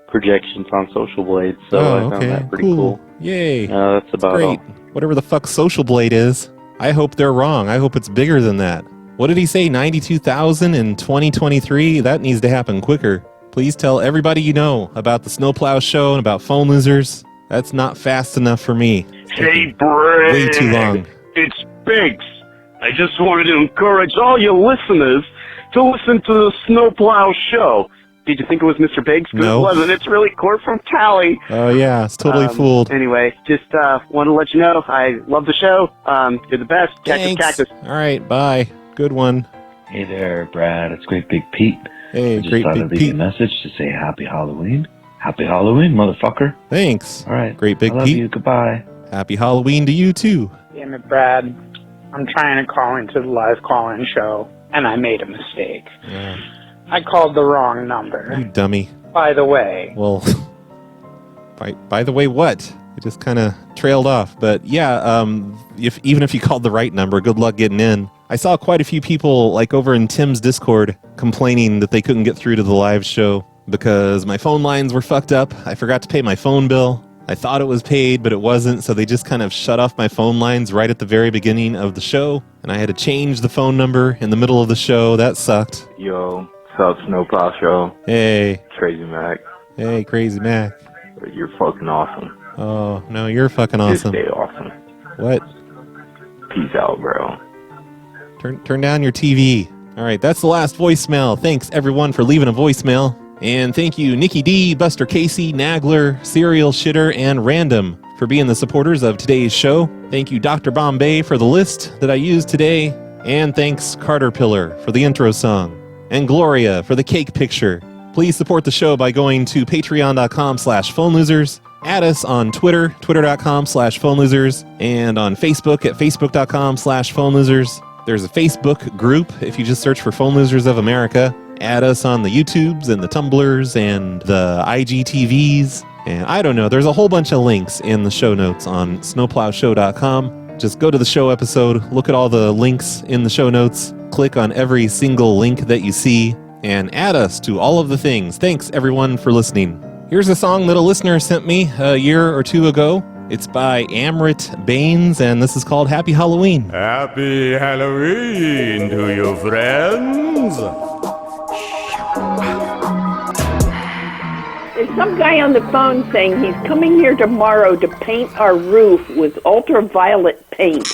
projections on Social Blade. So I found that pretty cool. Yay. That's about great. all. Whatever the fuck Social Blade is. I hope they're wrong. I hope it's bigger than that. What did he say? 92,000 in 2023? That needs to happen quicker. Please tell everybody you know about the Snowplow Show and about Phone Losers. That's not fast enough for me. Hey, Brad. Way too long. It's Biggs. I just wanted to encourage all your listeners to listen to the Snowplow Show. Did you think it was Mr. Biggs? 'Cause No. It wasn't. It's really Court from Tally. Oh, yeah. It's totally fooled. Anyway, just want to let you know I love the show. You're the best. Thanks. Cactus. All right. Bye. Good one. Hey there, Brad. It's Great Big Pete. Hey, I just Great thought Big I'd leave Pete. a message to say Happy Halloween. Happy Halloween, motherfucker. Thanks. All right. Great Big I love Pete. you. Goodbye. Happy Halloween to you, too. Damn it, Brad. I'm trying to call into the live call-in show, and I made a mistake. Yeah. I called the wrong number. You dummy. By the way, Well, by the way, what? It just kind of trailed off. But yeah, even if you called the right number, good luck getting in. I saw quite a few people, like over in Tim's Discord, complaining that they couldn't get through to the live show because my phone lines were fucked up. I forgot to pay my phone bill. I thought it was paid, but it wasn't, so they just kind of shut off my phone lines right at the very beginning of the show, and I had to change the phone number in the middle of the show. That sucked. Yo, what's up, Snowplow Show? Hey. Crazy Mac. Hey, Crazy Mac. You're fucking awesome. Oh, no, you're fucking awesome. Just stay awesome. What? Peace out, bro. Turn down your TV. All right, that's the last voicemail. Thanks, everyone, for leaving a voicemail. And thank you, Nikki D, Buster Casey, Nagler, Serial Shitter, and Random for being the supporters of today's show. Thank you, Dr. Bombay, for the list that I used today. And thanks, Karterpiller, for the intro song. And Gloria for the cake picture. Please support the show by going to patreon.com/phonelosers. Add us on Twitter, twitter.com/phonelosers. And on Facebook at facebook.com/phonelosers. There's a Facebook group if you just search for Phone Losers of America. Add us on the YouTubes and the Tumblrs and the IGTVs. And I don't know, there's a whole bunch of links in the show notes on snowplowshow.com. Just go to the show episode, look at all the links in the show notes, click on every single link that you see, and add us to all of the things. Thanks, everyone, for listening. Here's a song that a listener sent me a year or two ago. It's by Amrit Baines, and this is called Happy Halloween. Happy Halloween to you, friends. There's some guy on the phone saying he's coming here tomorrow to paint our roof with ultraviolet paint.